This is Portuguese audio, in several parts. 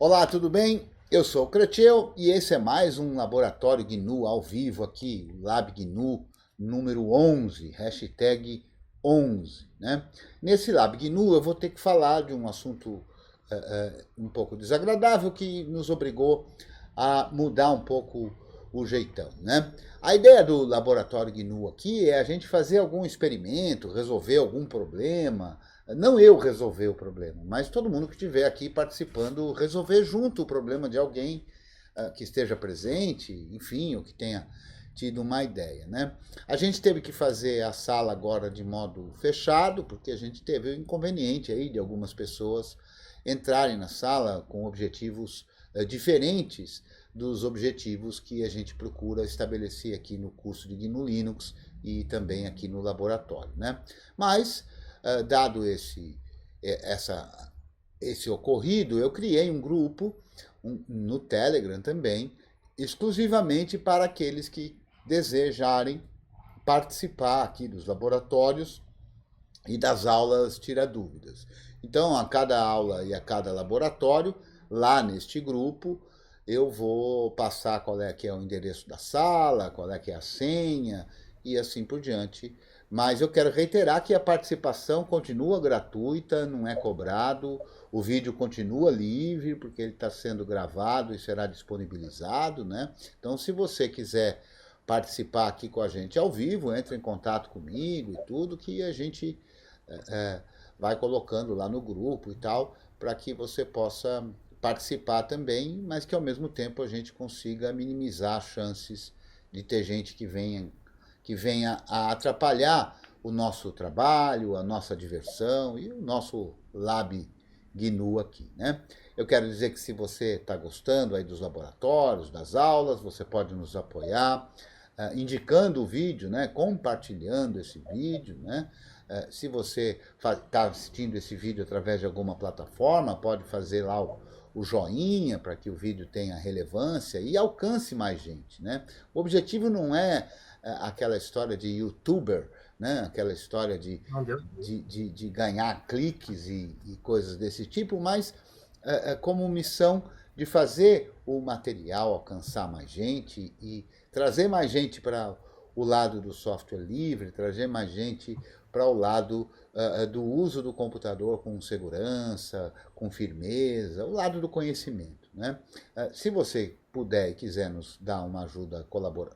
Olá, tudo bem? Eu sou o Creteu e esse é mais um Laboratório GNU ao vivo aqui, o Lab GNU número 11, hashtag 11, né? Nesse Lab GNU eu vou ter que falar de um assunto um pouco desagradável que nos obrigou a mudar um pouco o jeitão, né? A ideia do Laboratório GNU aqui é a gente fazer algum experimento, resolver algum problema, não eu resolver o problema, mas todo mundo que estiver aqui participando resolver junto o problema de alguém que esteja presente, enfim, ou que tenha tido uma ideia, né? A gente teve que fazer a sala agora de modo fechado, porque a gente teve o inconveniente aí de algumas pessoas entrarem na sala com objetivos diferentes dos objetivos que a gente procura estabelecer aqui no curso de GNU Linux e também aqui no laboratório, né? Mas dado esse ocorrido, eu criei um grupo no Telegram também, exclusivamente para aqueles que desejarem participar aqui dos laboratórios e das aulas tira dúvidas. Então, a cada aula e a cada laboratório, lá neste grupo, eu vou passar qual é que é o endereço da sala, qual é que é a senha e assim por diante. Mas eu quero reiterar que a participação continua gratuita, não é cobrado, o vídeo continua livre, porque ele está sendo gravado e será disponibilizado, né? Então, se você quiser participar aqui com a gente ao vivo, entre em contato comigo e tudo, que a gente é, vai colocando lá no grupo e tal, para que você possa participar também, mas que ao mesmo tempo a gente consiga minimizar as chances de ter gente que venha a atrapalhar o nosso trabalho, a nossa diversão e o nosso lab GNU aqui, né? Eu quero dizer que se você está gostando aí dos laboratórios, das aulas, você pode nos apoiar, indicando o vídeo, né? Compartilhando esse vídeo, né? Se você está assistindo esse vídeo através de alguma plataforma, pode fazer lá o joinha para que o vídeo tenha relevância e alcance mais gente, né? O objetivo não é aquela história de youtuber, né? Aquela história de, Não, Deus. de, de, de ganhar cliques e coisas desse tipo, mas como missão de fazer o material alcançar mais gente e trazer mais gente para o lado do software livre, trazer mais gente para o lado do uso do computador com segurança, com firmeza, o lado do conhecimento, né? Se você puder e quiser nos dar uma ajuda,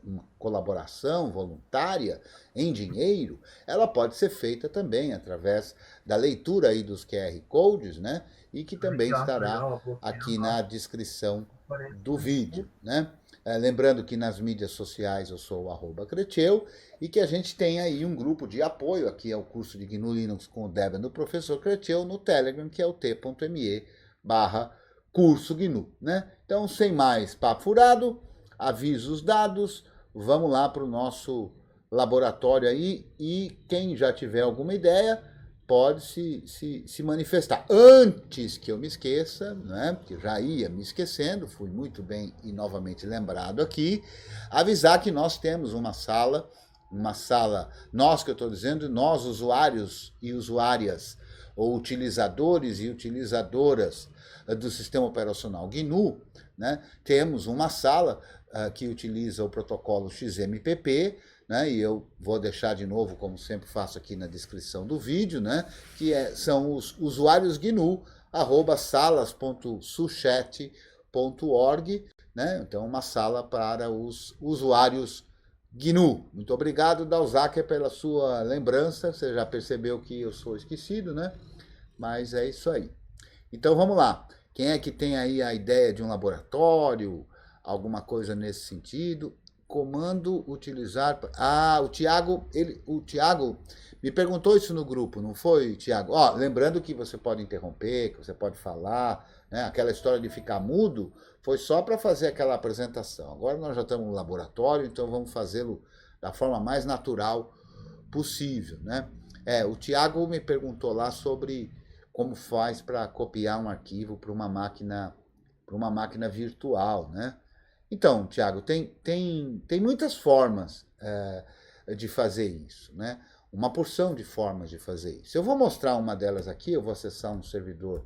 uma colaboração voluntária em dinheiro, ela pode ser feita também através da leitura aí dos QR Codes, né? E que também Aqui, ó, estará legal, vou aqui criando, ó. na descrição Parece do muito. vídeo, né? Lembrando que nas mídias sociais eu sou o @Creteu e que a gente tem aí um grupo de apoio aqui ao curso de GNU Linux com o Debian do professor Creteu no Telegram, que é o t.me barra curso GNU, né? Então, sem mais papo furado, avisos dados, vamos lá para o nosso laboratório aí e quem já tiver alguma ideia pode se manifestar. Antes que eu me esqueça, né, porque já ia me esquecendo, fui muito bem e novamente lembrado aqui, avisar que nós temos uma sala, nós que eu estou dizendo, nós usuários e usuárias, ou utilizadores e utilizadoras do sistema operacional GNU, né, temos uma sala que utiliza o protocolo XMPP, né, e eu vou deixar de novo, como sempre faço aqui na descrição do vídeo, né, são os usuários GNU, salas.suchat.org, né, então uma sala para os usuários GNU. Muito obrigado, Dalzaker, pela sua lembrança, você já percebeu que eu sou esquecido, né, mas é isso aí. Então vamos lá. Quem é que tem aí a ideia de um laboratório, alguma coisa nesse sentido? Comando utilizar. Ah, o Tiago me perguntou isso no grupo, não foi, Tiago? Ó, lembrando que você pode interromper, que você pode falar, né? Aquela história de ficar mudo foi só para fazer aquela apresentação. Agora nós já estamos no laboratório, então vamos fazê-lo da forma mais natural possível, né? O Tiago me perguntou lá sobre como faz para copiar um arquivo para uma máquina virtual, né? Então, Tiago, tem muitas formas de fazer isso, né? Uma porção de formas de fazer isso. Eu vou mostrar uma delas aqui, eu vou acessar o servidor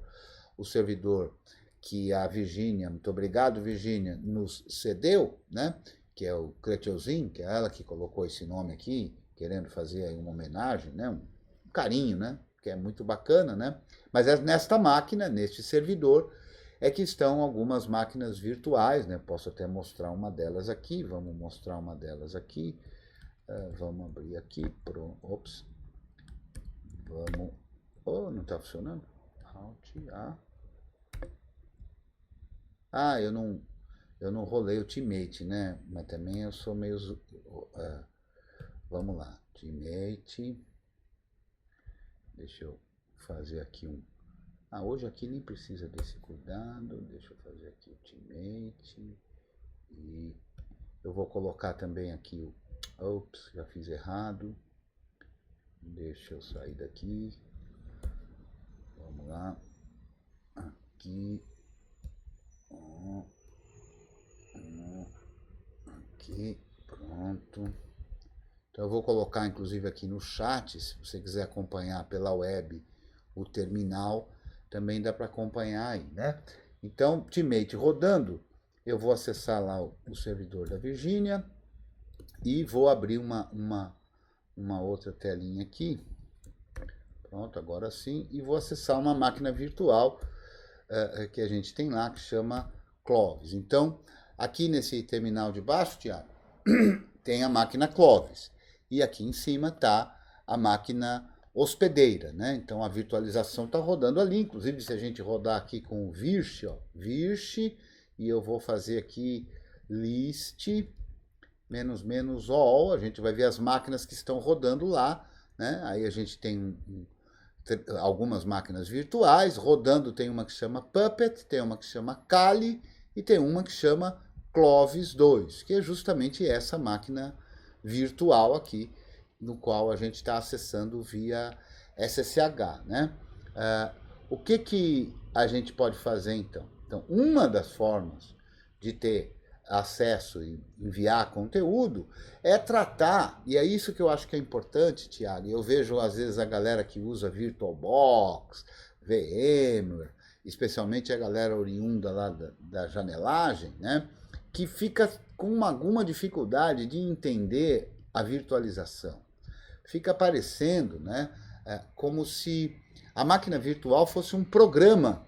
que a Virgínia, muito obrigado, Virgínia, nos cedeu, né? Que é o Creteuzinho, que é ela que colocou esse nome aqui, querendo fazer aí uma homenagem, né? Um carinho, né? Que é muito bacana, né? Mas é nesta máquina, neste servidor, é que estão algumas máquinas virtuais, né? Posso até mostrar uma delas aqui, vamos mostrar uma delas aqui. Vamos abrir aqui, ops, vamos, não está funcionando? Eu não rolei o Teammate, né? Mas também eu sou meio, vamos lá, Teammate, deixa eu fazer aqui hoje aqui nem precisa desse cuidado, deixa eu fazer aqui o Teammate, e eu vou colocar também aqui ops, já fiz errado, deixa eu sair daqui, vamos lá, aqui, aqui, pronto. Então eu vou colocar inclusive aqui no chat, se você quiser acompanhar pela web o terminal, também dá para acompanhar aí, né? Então, Teammate rodando, eu vou acessar lá o servidor da Virgínia e vou abrir uma outra telinha aqui. Pronto, agora sim. E vou acessar uma máquina virtual que a gente tem lá, que chama Clovis. Então, aqui nesse terminal de baixo, Tiago, tem a máquina Clovis. E aqui em cima está a máquina hospedeira, né? Então, a virtualização está rodando ali. Inclusive, se a gente rodar aqui com o Virch, Virch, e eu vou fazer aqui list -- all, a gente vai ver as máquinas que estão rodando lá, né? Aí a gente tem algumas máquinas virtuais, rodando tem uma que chama Puppet, tem uma que chama Kali e tem uma que chama Clovis 2, que é justamente essa máquina virtual aqui, no qual a gente está acessando via SSH, né? O que a gente pode fazer então? Então, uma das formas de ter acesso e enviar conteúdo é tratar, e é isso que eu acho que é importante, Tiago. Eu vejo às vezes a galera que usa VirtualBox, VMware, especialmente a galera oriunda lá da janelagem, né, que fica com alguma dificuldade de entender a virtualização. Fica parecendo, né, como se a máquina virtual fosse um programa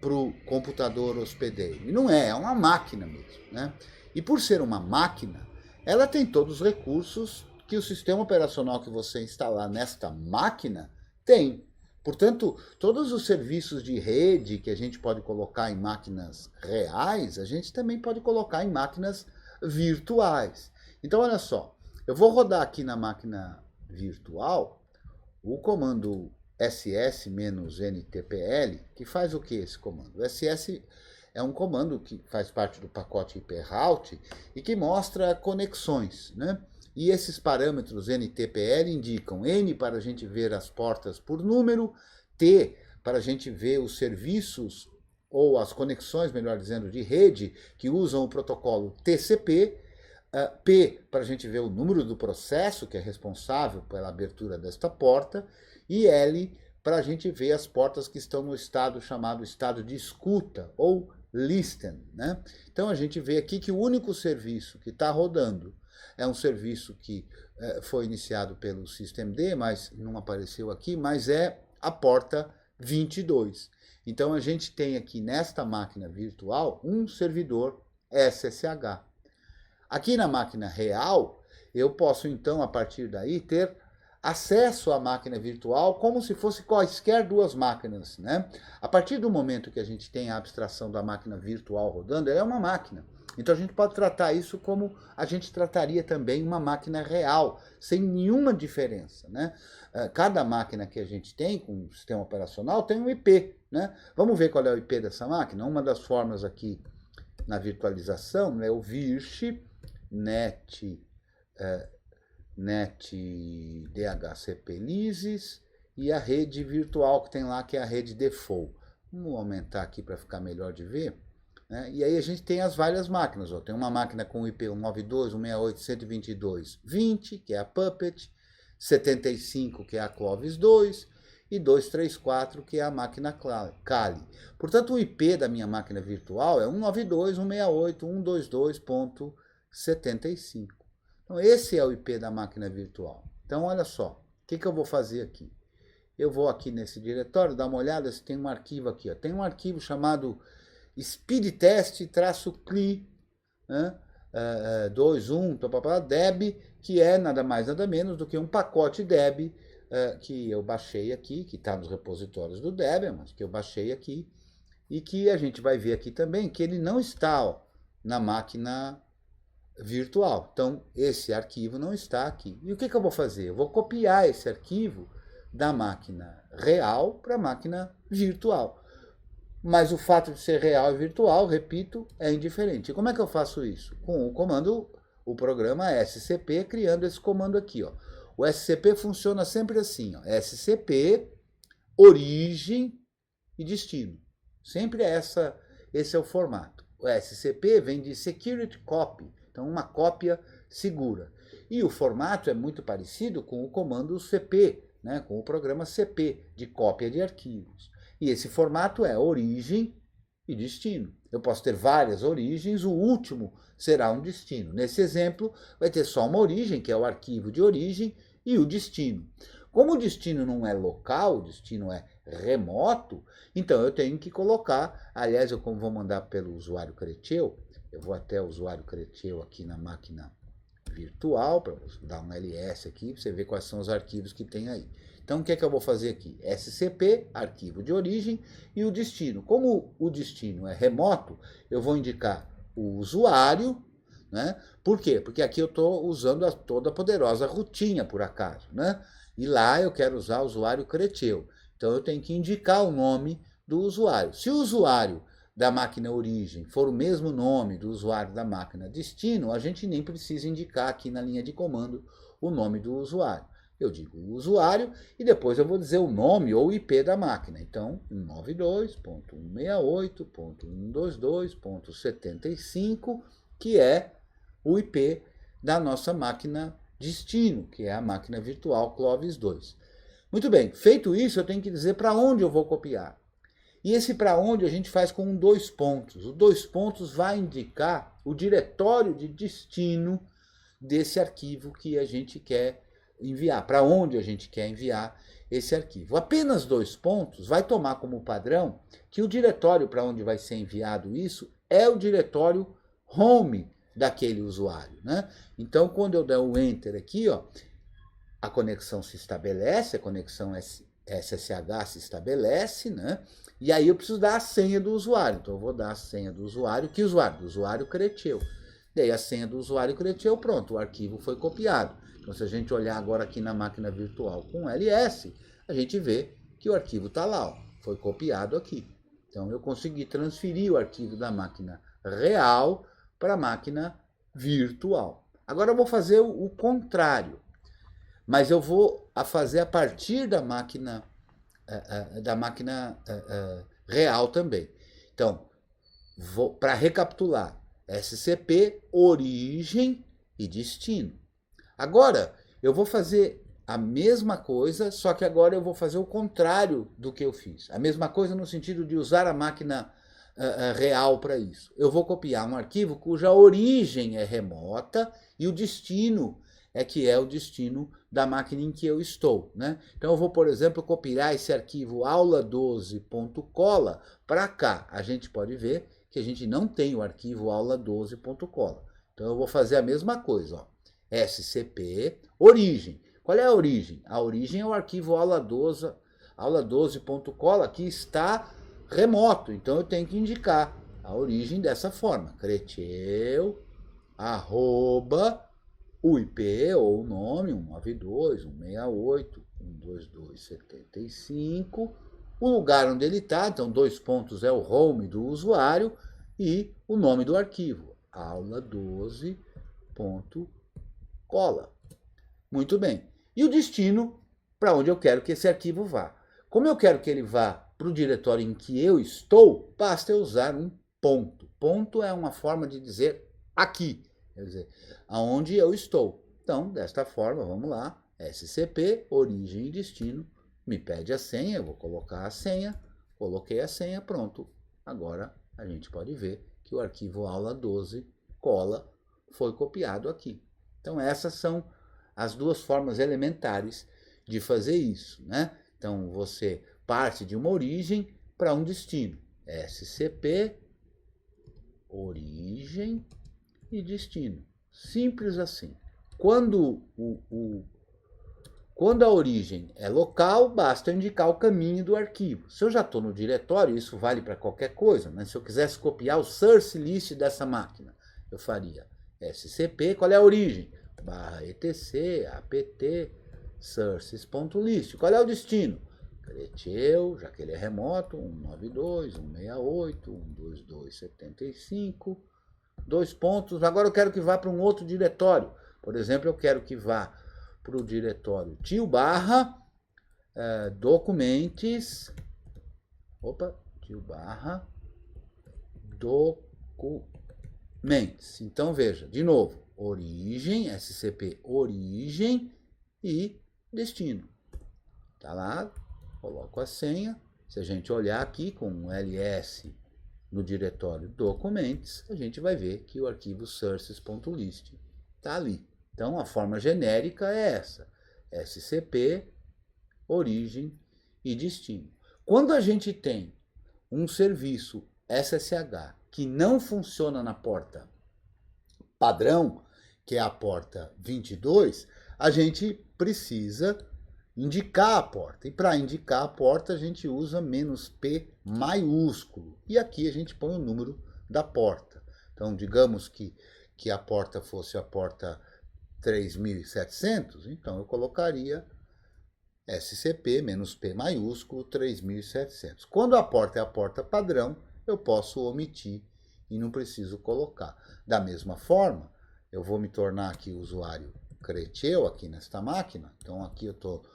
para o computador hospedeiro. E não é, é uma máquina mesmo, né? E por ser uma máquina, ela tem todos os recursos que o sistema operacional que você instalar nesta máquina tem. Portanto, todos os serviços de rede que a gente pode colocar em máquinas reais, a gente também pode colocar em máquinas virtuais. Então, olha só, eu vou rodar aqui na máquina virtual o comando ss-ntpl, que faz o que esse comando? O ss é um comando que faz parte do pacote hyperroute e que mostra conexões, né? E esses parâmetros ntpl indicam N para a gente ver as portas por número, T para a gente ver os serviços ou as conexões, melhor dizendo, de rede que usam o protocolo TCP, P para a gente ver o número do processo que é responsável pela abertura desta porta, e L para a gente ver as portas que estão no estado chamado estado de escuta, ou listen, né? Então a gente vê aqui que o único serviço que está rodando é um serviço que foi iniciado pelo systemd, mas não apareceu aqui, mas é a porta 22. Então a gente tem aqui nesta máquina virtual um servidor SSH. Aqui na máquina real, eu posso então, a partir daí, ter acesso à máquina virtual como se fosse quaisquer duas máquinas, né? A partir do momento que a gente tem a abstração da máquina virtual rodando, ela é uma máquina. Então a gente pode tratar isso como a gente trataria também uma máquina real, sem nenhuma diferença, né? Cada máquina que a gente tem com o sistema operacional tem um IP, né? Vamos ver qual é o IP dessa máquina? Uma das formas aqui na virtualização é o Virch net DHCP Lysis e a rede virtual que tem lá, que é a rede default. Vamos aumentar aqui para ficar melhor de ver, né? E aí a gente tem as várias máquinas. Ó. Tem uma máquina com IP 192, 168, 122, 20, que é a Puppet, 75, que é a Clovis 2, e 234, que é a máquina Kali. Portanto, o IP da minha máquina virtual é 192.168.122.75. Então, esse é o IP da máquina virtual. Então, olha só, o que eu vou fazer aqui? Eu vou aqui nesse diretório, dar uma olhada se tem um arquivo aqui. Ó. Tem um arquivo chamado speedtest-cli, né? 21, deb, que é nada mais nada menos do que um pacote deb que eu baixei aqui, que está nos repositórios do Debian, mas que eu baixei aqui, e que a gente vai ver aqui também que ele não está na máquina virtual. Então, esse arquivo não está aqui. E o que eu vou fazer? Eu vou copiar esse arquivo da máquina real para a máquina virtual. Mas o fato de ser real e virtual, repito, é indiferente. E como é que eu faço isso? Com o comando, o programa SCP, criando esse comando aqui. Ó. O SCP funciona sempre assim, ó. SCP, origem e destino. Sempre esse é o formato. O SCP vem de Security Copy, então uma cópia segura. E o formato é muito parecido com o comando CP, né, com o programa CP, de cópia de arquivos. E esse formato é origem e destino. Eu posso ter várias origens, o último será um destino. Nesse exemplo, vai ter só uma origem, que é o arquivo de origem, e o destino. Como o destino não é local, o destino é remoto, então eu tenho que colocar, aliás, eu vou mandar pelo usuário Creteu, eu vou até o usuário Creteu aqui na máquina virtual, para dar um ls aqui, para você ver quais são os arquivos que tem aí. Então, o que eu vou fazer aqui? SCP, arquivo de origem, e o destino. Como o destino é remoto, eu vou indicar o usuário, né? Por quê? Porque aqui eu estou usando toda a poderosa rotinha, por acaso, né? E lá eu quero usar o usuário Creteu. Então, eu tenho que indicar o nome do usuário. Se o usuário da máquina origem for o mesmo nome do usuário da máquina destino, a gente nem precisa indicar aqui na linha de comando o nome do usuário. Eu digo o usuário e depois eu vou dizer o nome ou IP da máquina. Então, 192.168.122.75, que é o IP da nossa máquina destino, que é a máquina virtual Clovis 2. Muito bem, feito isso, eu tenho que dizer para onde eu vou copiar. E esse para onde a gente faz com 2 pontos. O 2 pontos vai indicar o diretório de destino desse arquivo que a gente quer enviar, para onde a gente quer enviar esse arquivo. Apenas 2 pontos vai tomar como padrão que o diretório para onde vai ser enviado isso é o diretório home daquele usuário, né? Então, quando eu der o enter aqui, ó, a conexão se estabelece, a conexão SSH se estabelece, né? E aí eu preciso dar a senha do usuário. Então eu vou dar a senha do usuário. Que usuário? Do usuário Creteu. Dei a senha do usuário Creteu, pronto, o arquivo foi copiado. Então se a gente olhar agora aqui na máquina virtual com ls, a gente vê que o arquivo está lá, ó, foi copiado aqui. Então eu consegui transferir o arquivo da máquina real para a máquina virtual. Agora eu vou fazer o contrário, mas eu vou fazer a partir da máquina real também. Então, para recapitular, SCP, origem e destino. Agora, eu vou fazer a mesma coisa, só que agora eu vou fazer o contrário do que eu fiz. A mesma coisa no sentido de usar a máquina real para isso. Eu vou copiar um arquivo cuja origem é remota e o destino que é o destino da máquina em que eu estou, né? Então eu vou, por exemplo, copiar esse arquivo aula12.cola para cá. A gente pode ver que a gente não tem o arquivo aula12.cola. Então eu vou fazer a mesma coisa, ó. SCP, origem. Qual é a origem? A origem é o arquivo aula12.cola que está remoto. Então eu tenho que indicar a origem dessa forma. Creteu, o IP ou o nome, 192.168.122.75, o lugar onde ele está, então 2 pontos é o home do usuário e o nome do arquivo, aula12.cola. Muito bem. E o destino para onde eu quero que esse arquivo vá. Como eu quero que ele vá para o diretório em que eu estou, basta eu usar um ponto. Ponto é uma forma de dizer aqui. Quer dizer, aonde eu estou. Então, desta forma, vamos lá, SCP, origem e destino, me pede a senha, eu vou colocar a senha, coloquei a senha, pronto. Agora a gente pode ver que o arquivo aula 12 cola foi copiado aqui. Então essas são as duas formas elementares de fazer isso, né? Então você parte de uma origem para um destino. SCP, origem e destino. Simples assim. Quando a origem é local, basta eu indicar o caminho do arquivo. Se eu já estou no diretório, isso vale para qualquer coisa, né? Se eu quisesse copiar o source list dessa máquina, eu faria SCP, qual é a origem? /etc, apt, sources.list. Qual é o destino? Creteu, já que ele é remoto, 192, 168, 12275, dois pontos. Agora eu quero que vá para um outro diretório. Por exemplo, eu quero que vá para o diretório tio barra documentes, tio barra documents. Então veja, de novo, origem, SCP origem e destino. Tá lá, coloco a senha. Se a gente olhar aqui com um ls no diretório documents, a gente vai ver que o arquivo sources.list está ali. Então a forma genérica é essa: SCP, origem e destino. Quando a gente tem um serviço SSH que não funciona na porta padrão, que é a porta 22, a gente precisa indicar a porta. E para indicar a porta, a gente usa "-p" maiúsculo. E aqui a gente põe o número da porta. Então, digamos que a porta fosse a porta 3700, então eu colocaria SCP "-p" maiúsculo 3700. Quando a porta é a porta padrão, eu posso omitir e não preciso colocar. Da mesma forma, eu vou me tornar aqui usuário Creteu aqui nesta máquina. Então aqui eu estou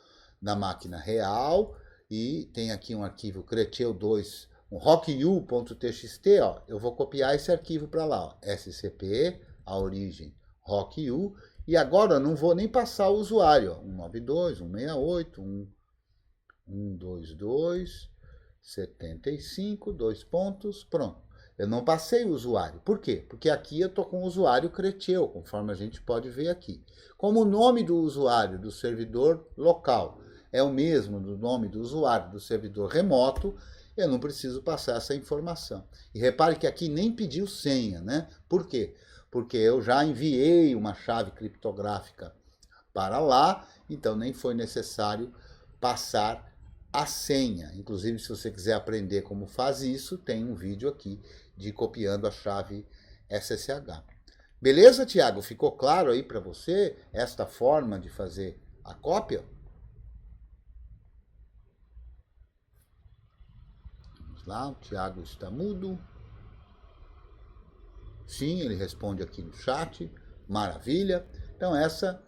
na máquina real e tem aqui um arquivo Creteu2, um rocku.txt, ó. Eu vou copiar esse arquivo para lá, ó. SCP, a origem rocku, e agora eu não vou nem passar o usuário, ó. 192, 168, 122, 75, dois pontos, pronto. Eu não passei o usuário. Por quê? Porque aqui eu estou com o usuário Creteu, conforme a gente pode ver aqui. Como o nome do usuário do servidor local é o mesmo do nome do usuário do servidor remoto, eu não preciso passar essa informação. E repare que aqui nem pediu senha, né? Por quê? Porque eu já enviei uma chave criptográfica para lá, então nem foi necessário passar a senha. Inclusive, se você quiser aprender como faz isso, tem um vídeo aqui de copiando a chave SSH. Beleza, Tiago? Ficou claro aí para você esta forma de fazer a cópia? Vamos lá, o Tiago está mudo. Sim, ele responde aqui no chat. Maravilha. Então essa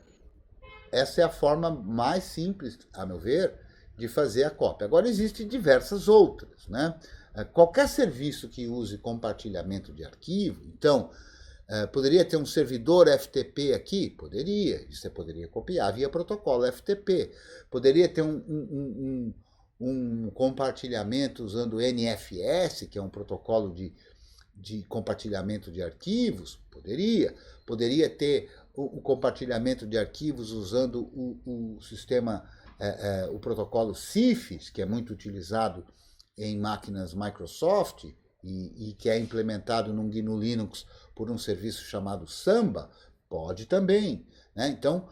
é a forma mais simples, a meu ver, de fazer a cópia. Agora existem diversas outras, né? Qualquer serviço que use compartilhamento de arquivo, então, poderia ter um servidor FTP aqui? Poderia. Você poderia copiar via protocolo FTP. Poderia ter um compartilhamento usando NFS, que é um protocolo de compartilhamento de arquivos? Poderia. Poderia ter o compartilhamento de arquivos usando o sistema, o protocolo CIFS, que é muito utilizado em máquinas Microsoft e que é implementado no GNU Linux por um serviço chamado Samba. Pode também, né? Então,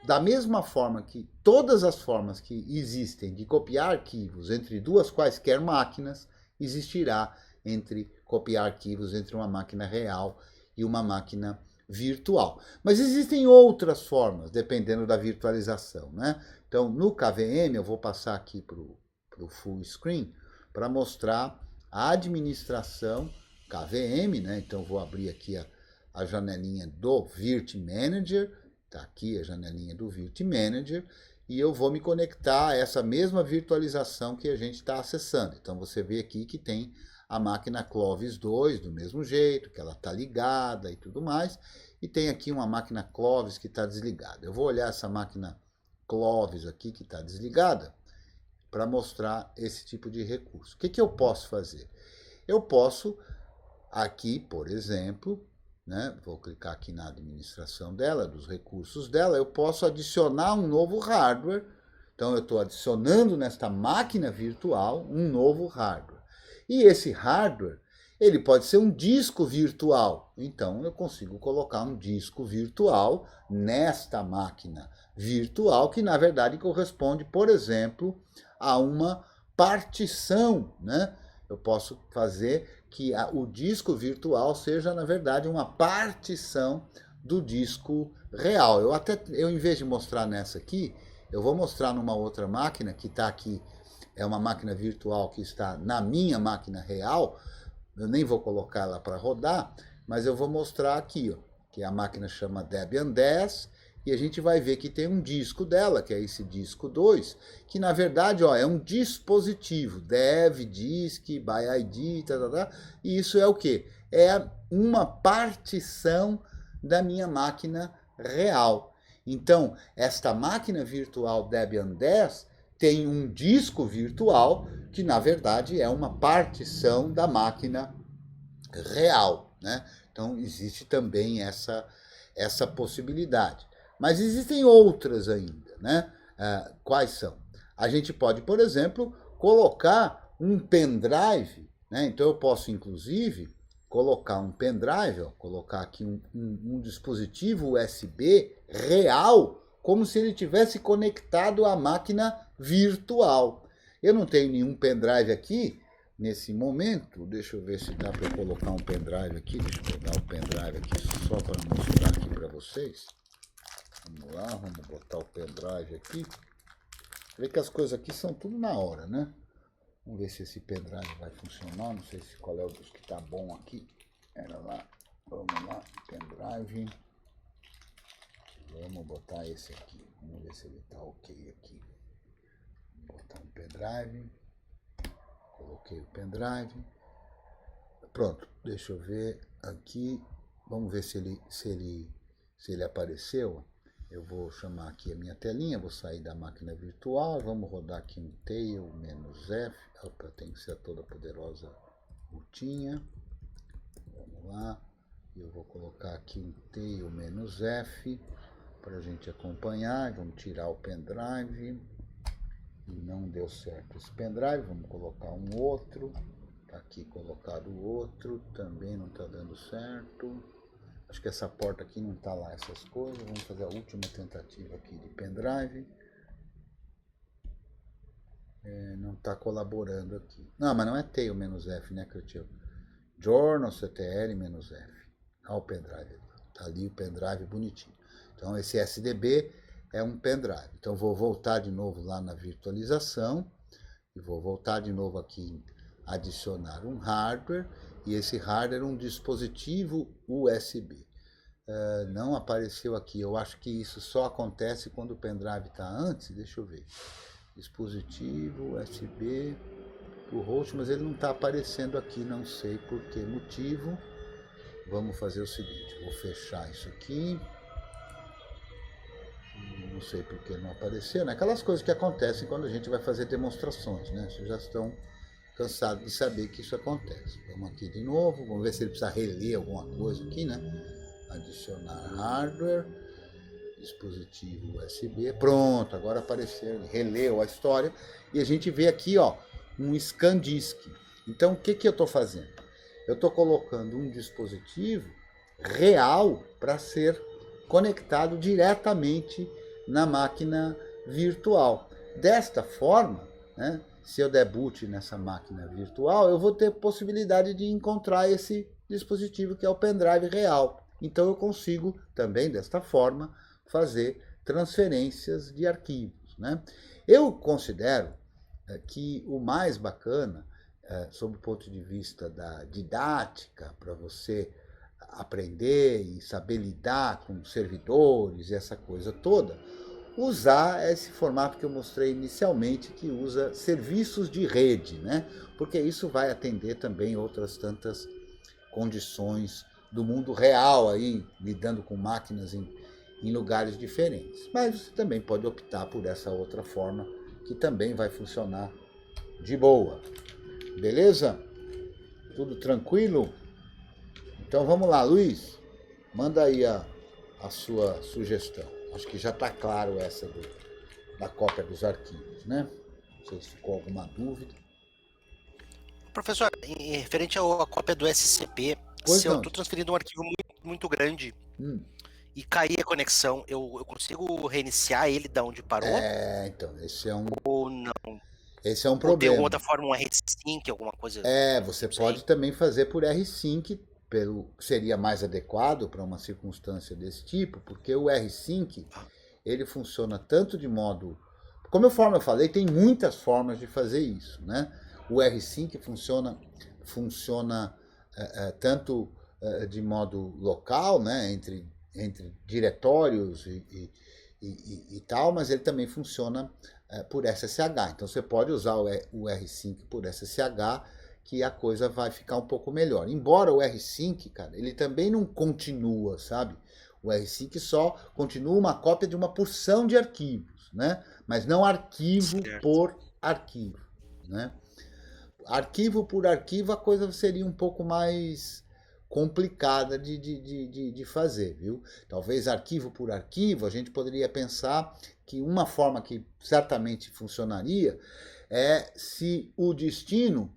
da mesma forma que todas as formas que existem de copiar arquivos entre duas quaisquer máquinas, existirá entre copiar arquivos entre uma máquina real e uma máquina virtual. Mas existem outras formas, dependendo da virtualização, né? Então, no KVM, eu vou passar aqui para o full screen para mostrar a administração KVM, né? Então, vou abrir aqui a janelinha do Virt Manager. Está aqui a janelinha do Virt Manager e eu vou me conectar a essa mesma virtualização que a gente está acessando. Então, você vê aqui que tem a máquina Clovis 2 do mesmo jeito, que ela está ligada e tudo mais. E tem aqui uma máquina Clovis que está desligada. Eu vou olhar essa máquina Clovis aqui que está desligada para mostrar esse tipo de recurso. O que eu posso fazer? Eu posso, aqui, por exemplo, né, vou clicar aqui na administração dela, dos recursos dela, eu posso adicionar um novo hardware. Então, eu estou adicionando nesta máquina virtual um novo hardware. E esse hardware, ele pode ser um disco virtual. Então, eu consigo colocar um disco virtual nesta máquina virtual, que na verdade corresponde, por exemplo, a uma partição, né? Eu posso fazer que o disco virtual seja, na verdade, uma partição do disco real. Eu em vez de mostrar nessa aqui, eu vou mostrar numa outra máquina que está aqui, é uma máquina virtual que está na minha máquina real. Eu nem vou colocar ela para rodar, mas eu vou mostrar aqui, ó, que a máquina chama Debian 10, e a gente vai ver que tem um disco dela, que é esse disco 2, que na verdade, ó, é um dispositivo, dev, disk, by ID, e isso é o quê? É uma partição da minha máquina real. Então, esta máquina virtual Debian 10 tem um disco virtual que, na verdade, é uma partição da máquina real, né? Então, existe também essa possibilidade. Mas existem outras ainda, né? Quais são? A gente pode, por exemplo, colocar um pendrive, né? Então, eu posso, inclusive, colocar um pendrive, ó, colocar aqui um dispositivo USB real, como se ele tivesse conectado à máquina virtual. Eu não tenho nenhum pendrive aqui nesse momento. Deixa eu ver se dá para colocar um pendrive aqui. Deixa eu pegar o pendrive aqui só para mostrar aqui para vocês. Vamos lá, vamos botar o pendrive aqui. Vê que as coisas aqui são tudo na hora, né? Vamos ver se esse pendrive vai funcionar. Não sei se qual é o dos que tá bom aqui. Era lá. Vamos lá, pendrive. Vamos botar esse aqui. Vamos ver se ele tá ok aqui. Vou botar um pendrive. Coloquei o pendrive. Pronto, deixa eu ver aqui. Vamos ver se ele apareceu. Eu vou chamar aqui a minha telinha, vou sair da máquina virtual, vamos rodar aqui um tail-f. Opa, tem que ser toda poderosa rotinha. Vamos lá. Eu vou colocar aqui um tail-f para a gente acompanhar. Vamos tirar o pendrive. Não deu certo esse pendrive, vamos colocar um outro. Tá aqui colocado o outro, também não está dando certo. Acho que essa porta aqui não está lá, essas coisas. Vamos fazer a última tentativa aqui de pendrive. Não está colaborando aqui. Não, mas não é tail-f, né, que eu tinha. Journal ctl-f. Olha o pendrive. Tá ali o pendrive bonitinho. Então esse SDB é um pendrive. Então vou voltar de novo lá na virtualização. E vou voltar de novo aqui em adicionar um hardware. E esse hardware é um dispositivo USB. Não apareceu aqui. Eu acho que isso só acontece quando o pendrive está antes. Deixa eu ver. Dispositivo USB o host, mas ele não está aparecendo aqui. Não sei por que motivo. Vamos fazer o seguinte. Vou fechar isso aqui. Não sei por que não apareceu, né? Aquelas coisas que acontecem quando a gente vai fazer demonstrações, né? Vocês já estão cansados de saber que isso acontece. Vamos aqui de novo, vamos ver se ele precisa reler alguma coisa aqui, né? Adicionar hardware, dispositivo USB. Pronto, agora apareceu, ele releu a história. E a gente vê aqui, ó, um ScanDisk. Então, o que eu estou fazendo? Eu estou colocando um dispositivo real para ser conectado diretamente na máquina virtual. Desta forma, né, se eu der boot nessa máquina virtual, eu vou ter possibilidade de encontrar esse dispositivo que é o pendrive real. Então eu consigo também, desta forma, fazer transferências de arquivos, né? Eu considero que o mais bacana, sob o ponto de vista da didática, para você aprender e saber lidar com servidores e essa coisa toda, usar esse formato que eu mostrei inicialmente, que usa serviços de rede, né? Porque isso vai atender também outras tantas condições do mundo real, aí, lidando com máquinas em lugares diferentes. Mas você também pode optar por essa outra forma, que também vai funcionar de boa. Beleza? Tudo tranquilo? Então vamos lá, Luiz. Manda aí a sua sugestão. Acho que já está claro essa da cópia dos arquivos, né? Não sei se ficou alguma dúvida. Professor, referente à cópia do SCP, Pois se eu não. estou transferindo um arquivo muito grande e cair a conexão, eu consigo reiniciar ele da onde parou? Então, esse Ou não? é um Ou tem alguma problema. outra forma, um RSync, alguma coisa? Você Não sei. pode também fazer por rsync, seria mais adequado para uma circunstância desse tipo, porque o rsync ele funciona tanto de modo, como eu falei, tem muitas formas de fazer isso, né? O rsync funciona tanto de modo local, né, entre diretórios e tal, mas ele também funciona por SSH. Então você pode usar o rsync por SSH, que a coisa vai ficar um pouco melhor. Embora o rsync, cara, ele também não continua, sabe? O rsync só continua uma cópia de uma porção de arquivos, né? Mas não arquivo por arquivo, né? Arquivo por arquivo a coisa seria um pouco mais complicada de fazer, viu? Talvez arquivo por arquivo a gente poderia pensar que uma forma que certamente funcionaria é se o destino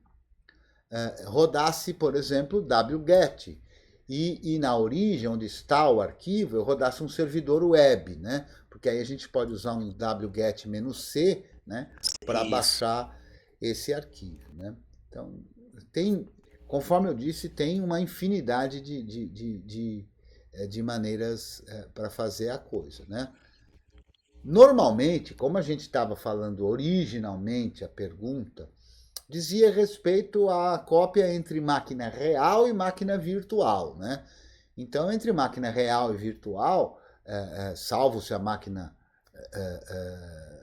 rodasse, por exemplo, wget e na origem, onde está o arquivo, eu rodasse um servidor web, né? Porque aí a gente pode usar um wget-c, né, para baixar esse arquivo, né? Então, conforme eu disse, tem uma infinidade de maneiras para fazer a coisa, né? Normalmente, como a gente estava falando originalmente, a pergunta dizia respeito à cópia entre máquina real e máquina virtual, né? Então, entre máquina real e virtual, salvo se a máquina,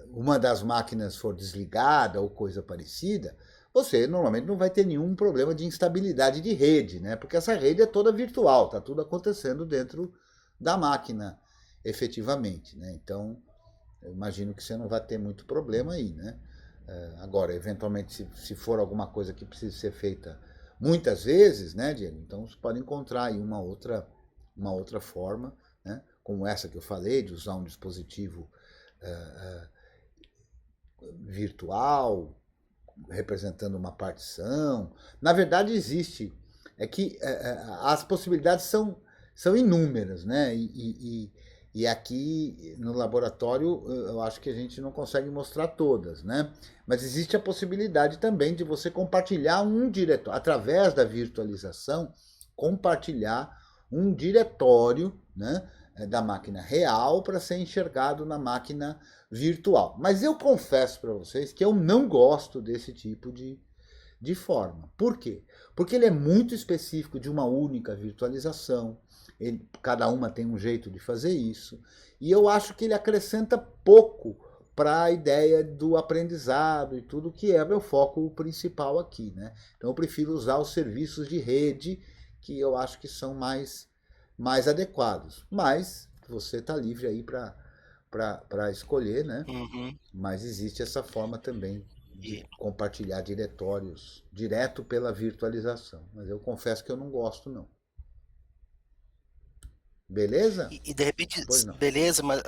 uma das máquinas for desligada ou coisa parecida, você normalmente não vai ter nenhum problema de instabilidade de rede, né? Porque essa rede é toda virtual, está tudo acontecendo dentro da máquina, efetivamente, né? Então, eu imagino que você não vai ter muito problema aí, né? Agora, eventualmente, se for alguma coisa que precisa ser feita muitas vezes, né, Diego? Então você pode encontrar aí uma outra forma, né? Como essa que eu falei, de usar um dispositivo virtual, representando uma partição. Na verdade, existe. É que as possibilidades são inúmeras, né? E aqui no laboratório eu acho que a gente não consegue mostrar todas, né? Mas existe a possibilidade também de você compartilhar um diretório, através da virtualização, compartilhar um diretório, né, da máquina real para ser enxergado na máquina virtual. Mas eu confesso para vocês que eu não gosto desse tipo de forma. Por quê? Porque ele é muito específico de uma única virtualização. Cada uma tem um jeito de fazer isso. E eu acho que ele acrescenta pouco para a ideia do aprendizado e tudo que é meu foco principal aqui, né? Então eu prefiro usar os serviços de rede que eu acho que são mais adequados. Mas você está livre aí para escolher, né? Uhum. Mas existe essa forma também de E, compartilhar diretórios direto pela virtualização. Mas eu confesso que eu não gosto, não. Beleza? e de repente, Pois não. beleza, mas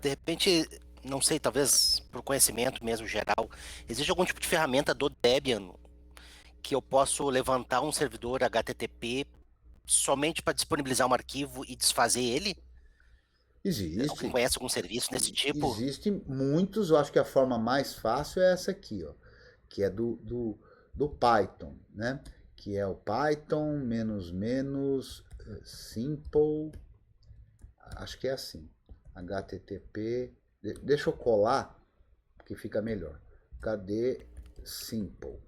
de repente, não sei, talvez por conhecimento mesmo geral, existe algum tipo de ferramenta do Debian que eu posso levantar um servidor HTTP somente para disponibilizar um arquivo e desfazer ele? Alguém Existe. conhece algum serviço desse tipo? Existem muitos, eu acho que a forma mais fácil é essa aqui, ó, que é do Python, né? Que é o Python simple, acho que é assim, HTTP, deixa eu colar, que fica melhor. Cadê simple?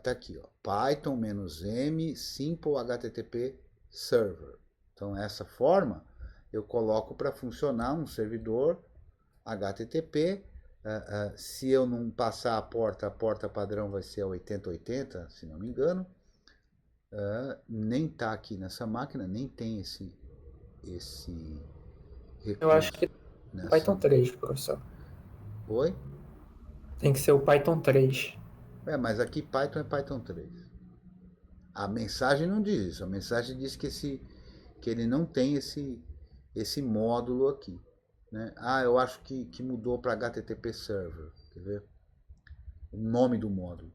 Tá aqui, ó, Python-m simple HTTP server. Então, essa forma eu coloco para funcionar um servidor HTTP. Se eu não passar a porta padrão vai ser a 8080, se não me engano. Nem tá aqui nessa máquina, nem tem esse recurso. Eu acho que Python 3, professor. Oi? Tem que ser o Python 3. Mas aqui Python é Python 3. A mensagem não diz isso. A mensagem diz que ele não tem esse módulo aqui. Né? Eu acho que mudou para HTTP Server. Quer ver? O nome do módulo.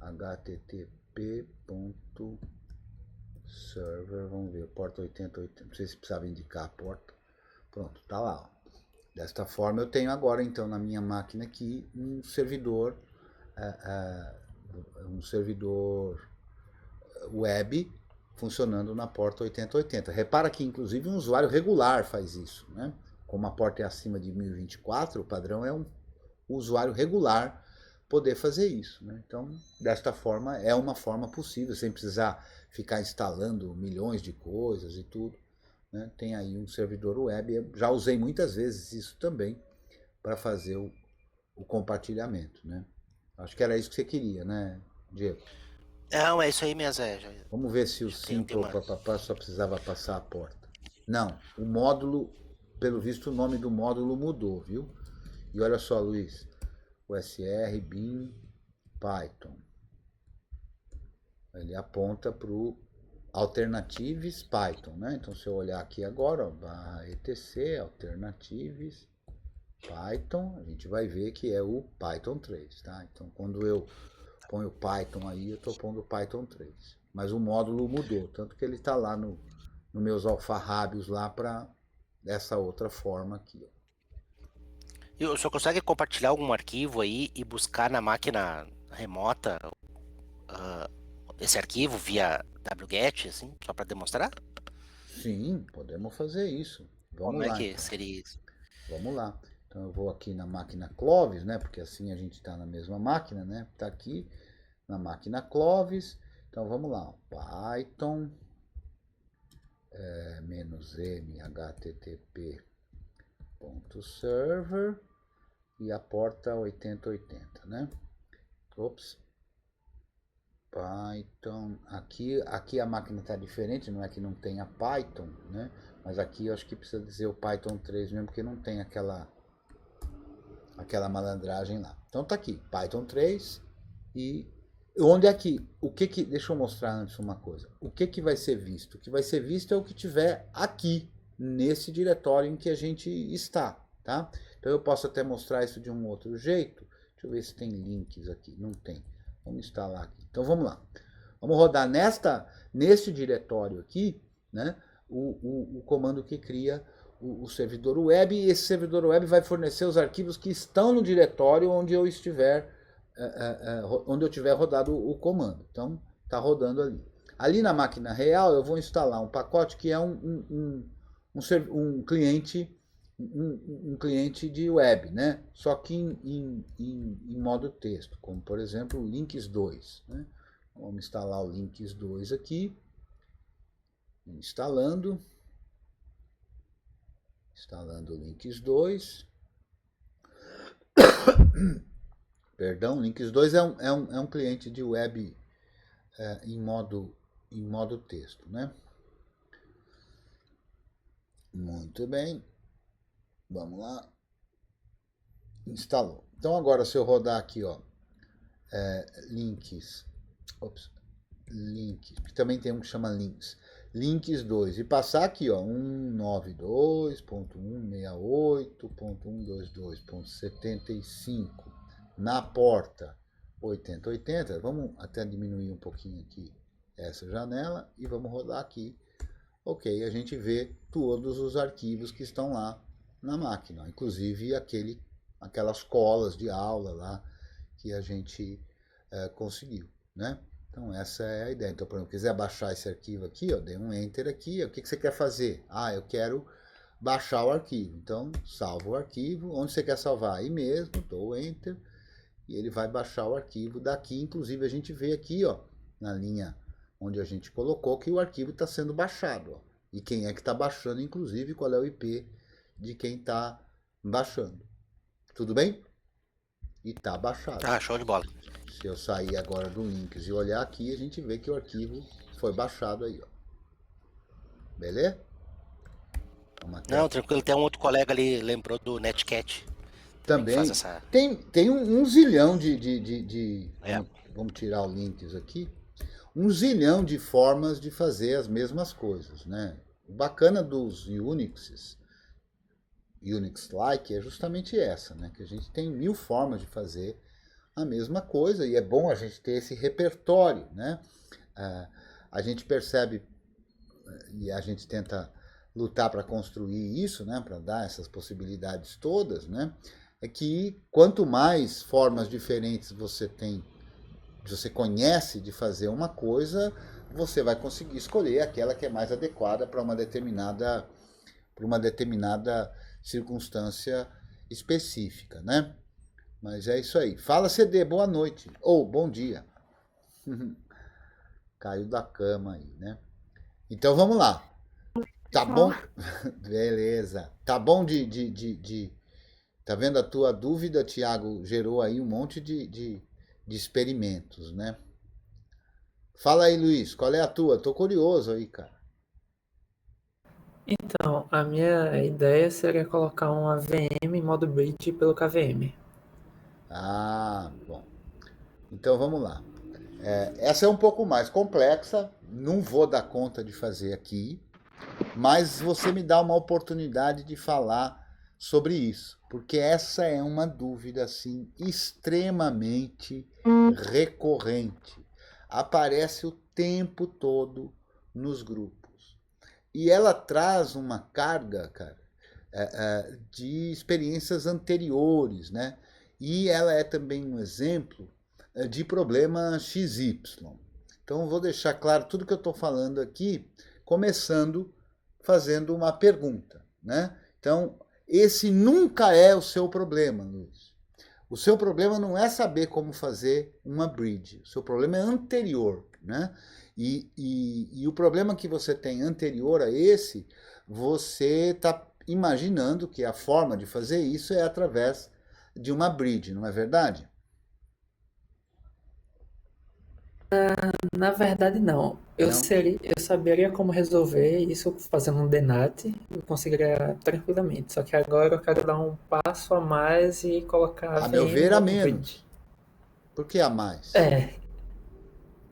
http.server, vamos ver, porta 8080. Não sei se precisava indicar a porta. Pronto, tá lá. Ó. Desta forma eu tenho agora então na minha máquina aqui um servidor web funcionando na porta 8080. Repara que inclusive um usuário regular faz isso, né? Como a porta é acima de 1024, o padrão é um usuário regular poder fazer isso, né? Então, desta forma, é uma forma possível, sem precisar ficar instalando milhões de coisas e tudo. Né? Tem aí um servidor web, eu já usei muitas vezes isso também para fazer o compartilhamento, né? Acho que era isso que você queria, né, Diego? Não, é isso aí mesmo. Vamos ver se o Simple papapá só precisava passar a porta. Não, o módulo, pelo visto o nome do módulo mudou, viu? E olha só, Luiz, USR, bin, Python. Ele aponta para o Alternatives Python, né? Então, se eu olhar aqui agora, /etc, Alternatives Python, a gente vai ver que é o Python 3, tá? Então, quando eu ponho Python aí, eu estou pondo Python 3. Mas o módulo mudou, tanto que ele está lá no meus alfarrábios lá para dessa outra forma aqui, ó. E o senhor consegue compartilhar algum arquivo aí e buscar na máquina remota esse arquivo via wget, assim, só para demonstrar? Sim, podemos fazer isso. Vamos Como lá, é que então. seria isso? Vamos lá. Então eu vou aqui na máquina Clovis, né? Porque assim a gente está na mesma máquina, né? Está aqui na máquina Clovis. Então vamos lá. Python -m http.server e a porta 8080, né? Ops. Python. Aqui a máquina está diferente, não é que não tenha Python, né? Mas aqui eu acho que precisa dizer o Python 3 mesmo, porque não tem aquela malandragem lá. Então tá aqui, Python 3 e onde é que, deixa eu mostrar antes uma coisa. O que vai ser visto? O que vai ser visto é o que tiver aqui, nesse diretório em que a gente está, tá? Então eu posso até mostrar isso de um outro jeito. Deixa eu ver se tem links aqui. Não tem. Vamos instalar aqui. Então vamos lá. Vamos rodar nesse diretório aqui, né? O comando que cria o servidor web, e esse servidor web vai fornecer os arquivos que estão no diretório onde eu estiver, onde eu tiver rodado o comando. Então, está rodando ali. Ali na máquina real, eu vou instalar um pacote que é um cliente, um cliente de web, né? Só que em modo texto, como por exemplo o Links 2. Né? Vamos instalar o Links 2 aqui. Instalando o Links 2. Perdão, Links 2 é um cliente de web em modo texto, né? Muito bem. Vamos lá. Instalou. Então agora se eu rodar aqui, ó, links, que também tem um que chama links. Links 2 e passar aqui, ó, 192.168.122.75 na porta 8080. Vamos até diminuir um pouquinho aqui essa janela e vamos rodar aqui. Ok, a gente vê todos os arquivos que estão lá na máquina, inclusive aquelas colas de aula lá que a gente conseguiu, né? Então essa é a ideia. Então, por exemplo, quiser baixar esse arquivo aqui, ó, dei um enter aqui, o que você quer fazer? Eu quero baixar o arquivo. Então, salvo o arquivo. Onde você quer salvar? Aí mesmo, dou enter e ele vai baixar o arquivo daqui. Inclusive a gente vê aqui, ó, na linha onde a gente colocou que o arquivo está sendo baixado, ó. E quem é que está baixando, inclusive, qual é o IP de quem está baixando. Tudo bem? E está baixado. Show de bola. Se eu sair agora do Links e olhar aqui, a gente vê que o arquivo foi baixado aí, ó. Beleza? Não, tranquilo. Tem um outro colega ali, lembrou do Netcat. também que faz Também. essa. Tem um zilhão É. vamos tirar o links aqui. Um zilhão de formas de fazer as mesmas coisas, né? O bacana dos Unix-like, é justamente essa, né? Que a gente tem 1000 formas de fazer a mesma coisa e é bom a gente ter esse repertório, né? A gente percebe e a gente tenta lutar para construir isso, né? Para dar essas possibilidades todas, né? É que quanto mais formas diferentes você tem, você conhece de fazer uma coisa, você vai conseguir escolher aquela que é mais adequada para uma determinada circunstância específica, né? Mas é isso aí. Fala CD, boa noite. Ou bom dia. Caiu da cama aí, né? Então vamos lá. Tá bom? Beleza. Tá bom Tá vendo a tua dúvida, Tiago? Gerou aí um monte de experimentos, né? Fala aí, Luiz, qual é a tua? Tô curioso aí, cara. Então, a minha ideia seria colocar uma VM em modo bridge pelo KVM. Ah, bom. Então vamos lá. Essa é um pouco mais complexa, não vou dar conta de fazer aqui, mas você me dá uma oportunidade de falar sobre isso, porque essa é uma dúvida assim extremamente recorrente. Aparece o tempo todo nos grupos. E ela traz uma carga, cara, de experiências anteriores, né? E ela é também um exemplo de problema XY. Então, vou deixar claro tudo que eu estou falando aqui, começando fazendo uma pergunta, né? Então, esse nunca é o seu problema, Luiz. O seu problema não é saber como fazer uma bridge. O seu problema é anterior, né? E o problema que você tem anterior a esse, você está imaginando que a forma de fazer isso é através de uma bridge, não é verdade? Na verdade, não. Não? Eu saberia como resolver isso fazendo um DNAT, eu conseguiria tranquilamente. Só que agora eu quero dar um passo a mais e colocar a A meu VM em ver, a modo bridge. menos. Por que a mais? É,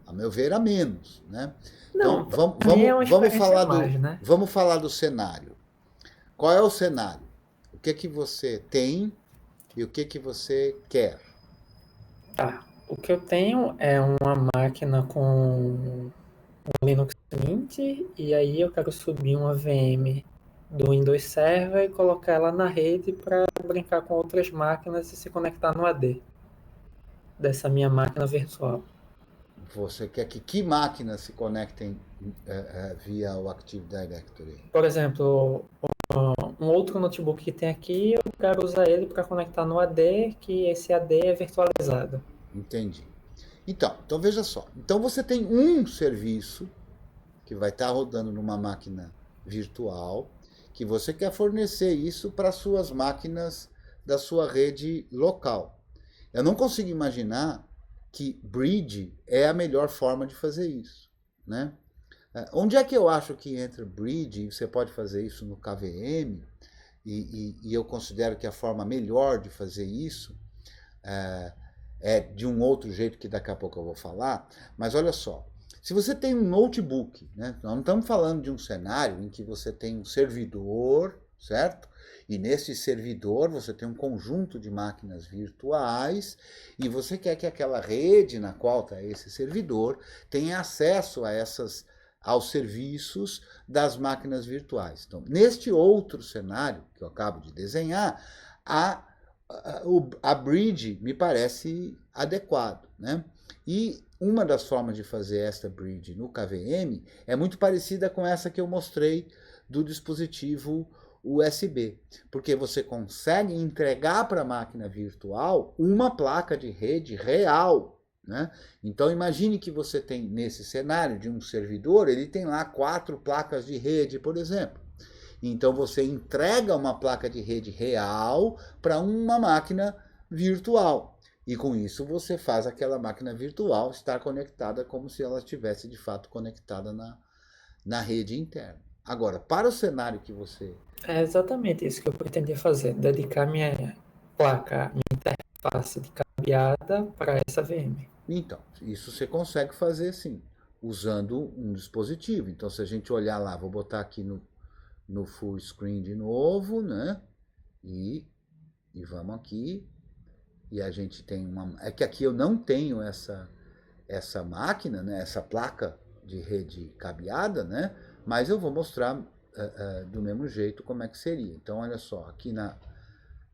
A meu ver, a menos, né? Então, não, pra mim é uma experiência a mais, né? vamos falar do cenário. Qual é o cenário? O que você tem e o que você quer? Tá. O que eu tenho é uma máquina com um Linux Mint e aí eu quero subir uma VM do Windows Server e colocar ela na rede para brincar com outras máquinas e se conectar no AD dessa minha máquina virtual. Você quer que máquinas se conectem via o Active Directory? Por exemplo, um outro notebook que tem aqui, eu quero usar ele para conectar no AD, que esse AD é virtualizado. Entendi. Então veja só. Então você tem um serviço que vai estar rodando numa máquina virtual, que você quer fornecer isso para suas máquinas da sua rede local. Eu não consigo imaginar que bridge é a melhor forma de fazer isso, né? Onde é que eu acho que entra bridge e você pode fazer isso no KVM e eu considero que a forma melhor de fazer isso é de um outro jeito que daqui a pouco eu vou falar, mas olha só, se você tem um notebook, né, nós não estamos falando de um cenário em que você tem um servidor, certo? E nesse servidor você tem um conjunto de máquinas virtuais e você quer que aquela rede na qual está esse servidor tenha acesso aos serviços das máquinas virtuais. Então, neste outro cenário que eu acabo de desenhar, a bridge me parece adequado, né? E uma das formas de fazer esta bridge no KVM é muito parecida com essa que eu mostrei do dispositivo USB, porque você consegue entregar para a máquina virtual uma placa de rede real, né? Então imagine que você tem nesse cenário de um servidor, ele tem lá 4 placas de rede, por exemplo. Então você entrega uma placa de rede real para uma máquina virtual. E com isso você faz aquela máquina virtual estar conectada como se ela estivesse de fato conectada na rede interna. Agora, para o cenário que você... É exatamente isso que eu pretendia fazer, dedicar placa, minha interface de cabeada para essa VM. Então, isso você consegue fazer sim, usando um dispositivo. Então, se a gente olhar lá, vou botar aqui no full screen de novo, né? E vamos aqui. E a gente tem uma. É que aqui eu não tenho essa máquina, né? Essa placa de rede cabeada, né? Mas eu vou mostrar do mesmo jeito como é que seria. Então, olha só, aqui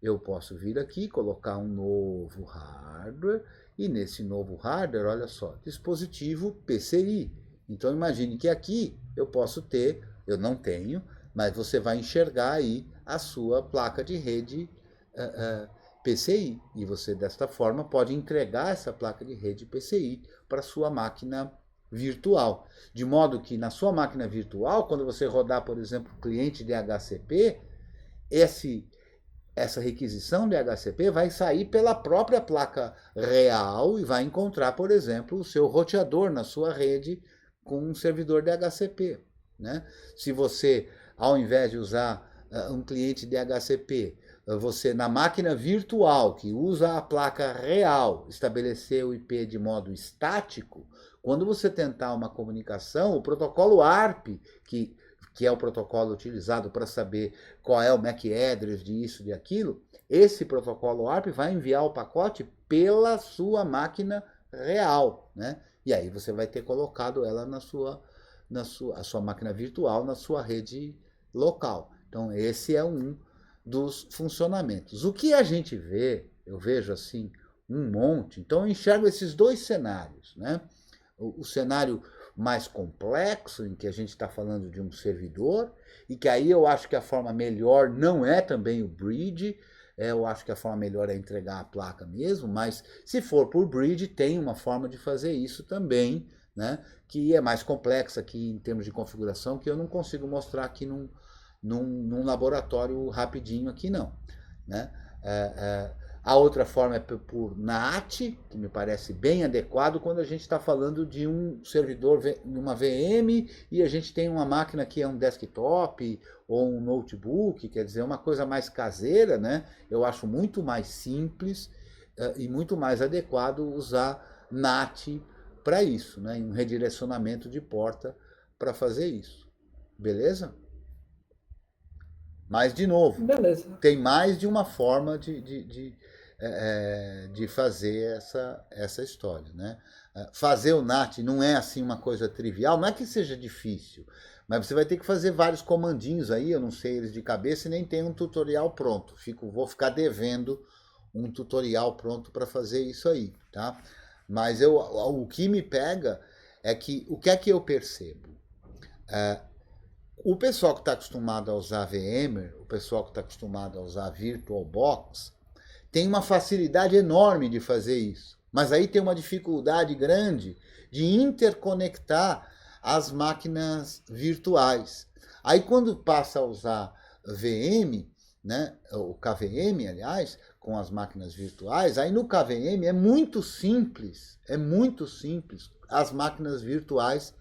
eu posso vir aqui, colocar um novo hardware, e nesse novo hardware, olha só, dispositivo PCI. Então imagine que aqui eu posso ter, eu não tenho, mas você vai enxergar aí a sua placa de rede PCI. E você, desta forma, pode entregar essa placa de rede PCI para a sua máquina virtual. De modo que na sua máquina virtual, quando você rodar, por exemplo, cliente de HCP, essa requisição de HCP vai sair pela própria placa real e vai encontrar, por exemplo, o seu roteador na sua rede com um servidor de HCP. Né? Se você, ao invés de usar um cliente de HCP, você na máquina virtual que usa a placa real estabelecer o IP de modo estático, quando você tentar uma comunicação, o protocolo ARP, que é o protocolo utilizado para saber qual é o MAC address disso, de aquilo, esse protocolo ARP vai enviar o pacote pela sua máquina real, né? E aí você vai ter colocado ela a sua máquina virtual na sua rede local. Então esse é um dos funcionamentos. O que a gente vê, eu vejo assim, um monte, então eu enxergo esses dois cenários, né? O cenário mais complexo, em que a gente está falando de um servidor, e que aí eu acho que a forma melhor não é também o bridge, eu acho que a forma melhor é entregar a placa mesmo, mas se for por bridge, tem uma forma de fazer isso também, né, que é mais complexa aqui em termos de configuração, que eu não consigo mostrar aqui num laboratório rapidinho aqui não. Né? A outra forma é por NAT, que me parece bem adequado quando a gente está falando de um servidor, uma VM, e a gente tem uma máquina que é um desktop ou um notebook, quer dizer, uma coisa mais caseira, né? Eu acho muito mais simples e muito mais adequado usar NAT para isso, né? Um redirecionamento de porta para fazer isso. Beleza? Mas, de novo, Beleza. tem mais de uma forma de fazer essa história. Né? Fazer o NAT não é assim uma coisa trivial, não é que seja difícil, mas você vai ter que fazer vários comandinhos aí, eu não sei eles de cabeça e nem tem um tutorial pronto. Vou ficar devendo um tutorial pronto para fazer isso aí. Tá? Mas o que me pega é que o que é que eu percebo? O pessoal que está acostumado a usar VMware, o pessoal que está acostumado a usar VirtualBox, tem uma facilidade enorme de fazer isso. Mas aí tem uma dificuldade grande de interconectar as máquinas virtuais. Aí quando passa a usar VM, né, o KVM, aliás, com as máquinas virtuais, aí no KVM é muito simples as máquinas virtuais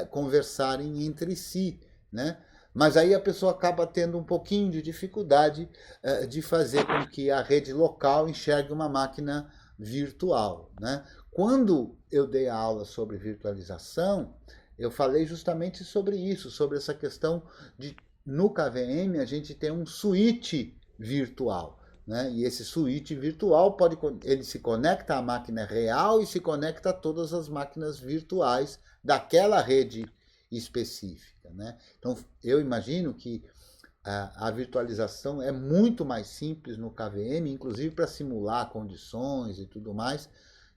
conversarem entre si. Né? Mas aí a pessoa acaba tendo um pouquinho de dificuldade de fazer com que a rede local enxergue uma máquina virtual. Né? Quando eu dei a aula sobre virtualização, eu falei justamente sobre isso, sobre essa questão de, no KVM, a gente tem um switch virtual. Né? E esse switch virtual, ele se conecta à máquina real e se conecta a todas as máquinas virtuais daquela rede específica. Né? Então, eu imagino que a virtualização é muito mais simples no KVM, inclusive para simular condições e tudo mais,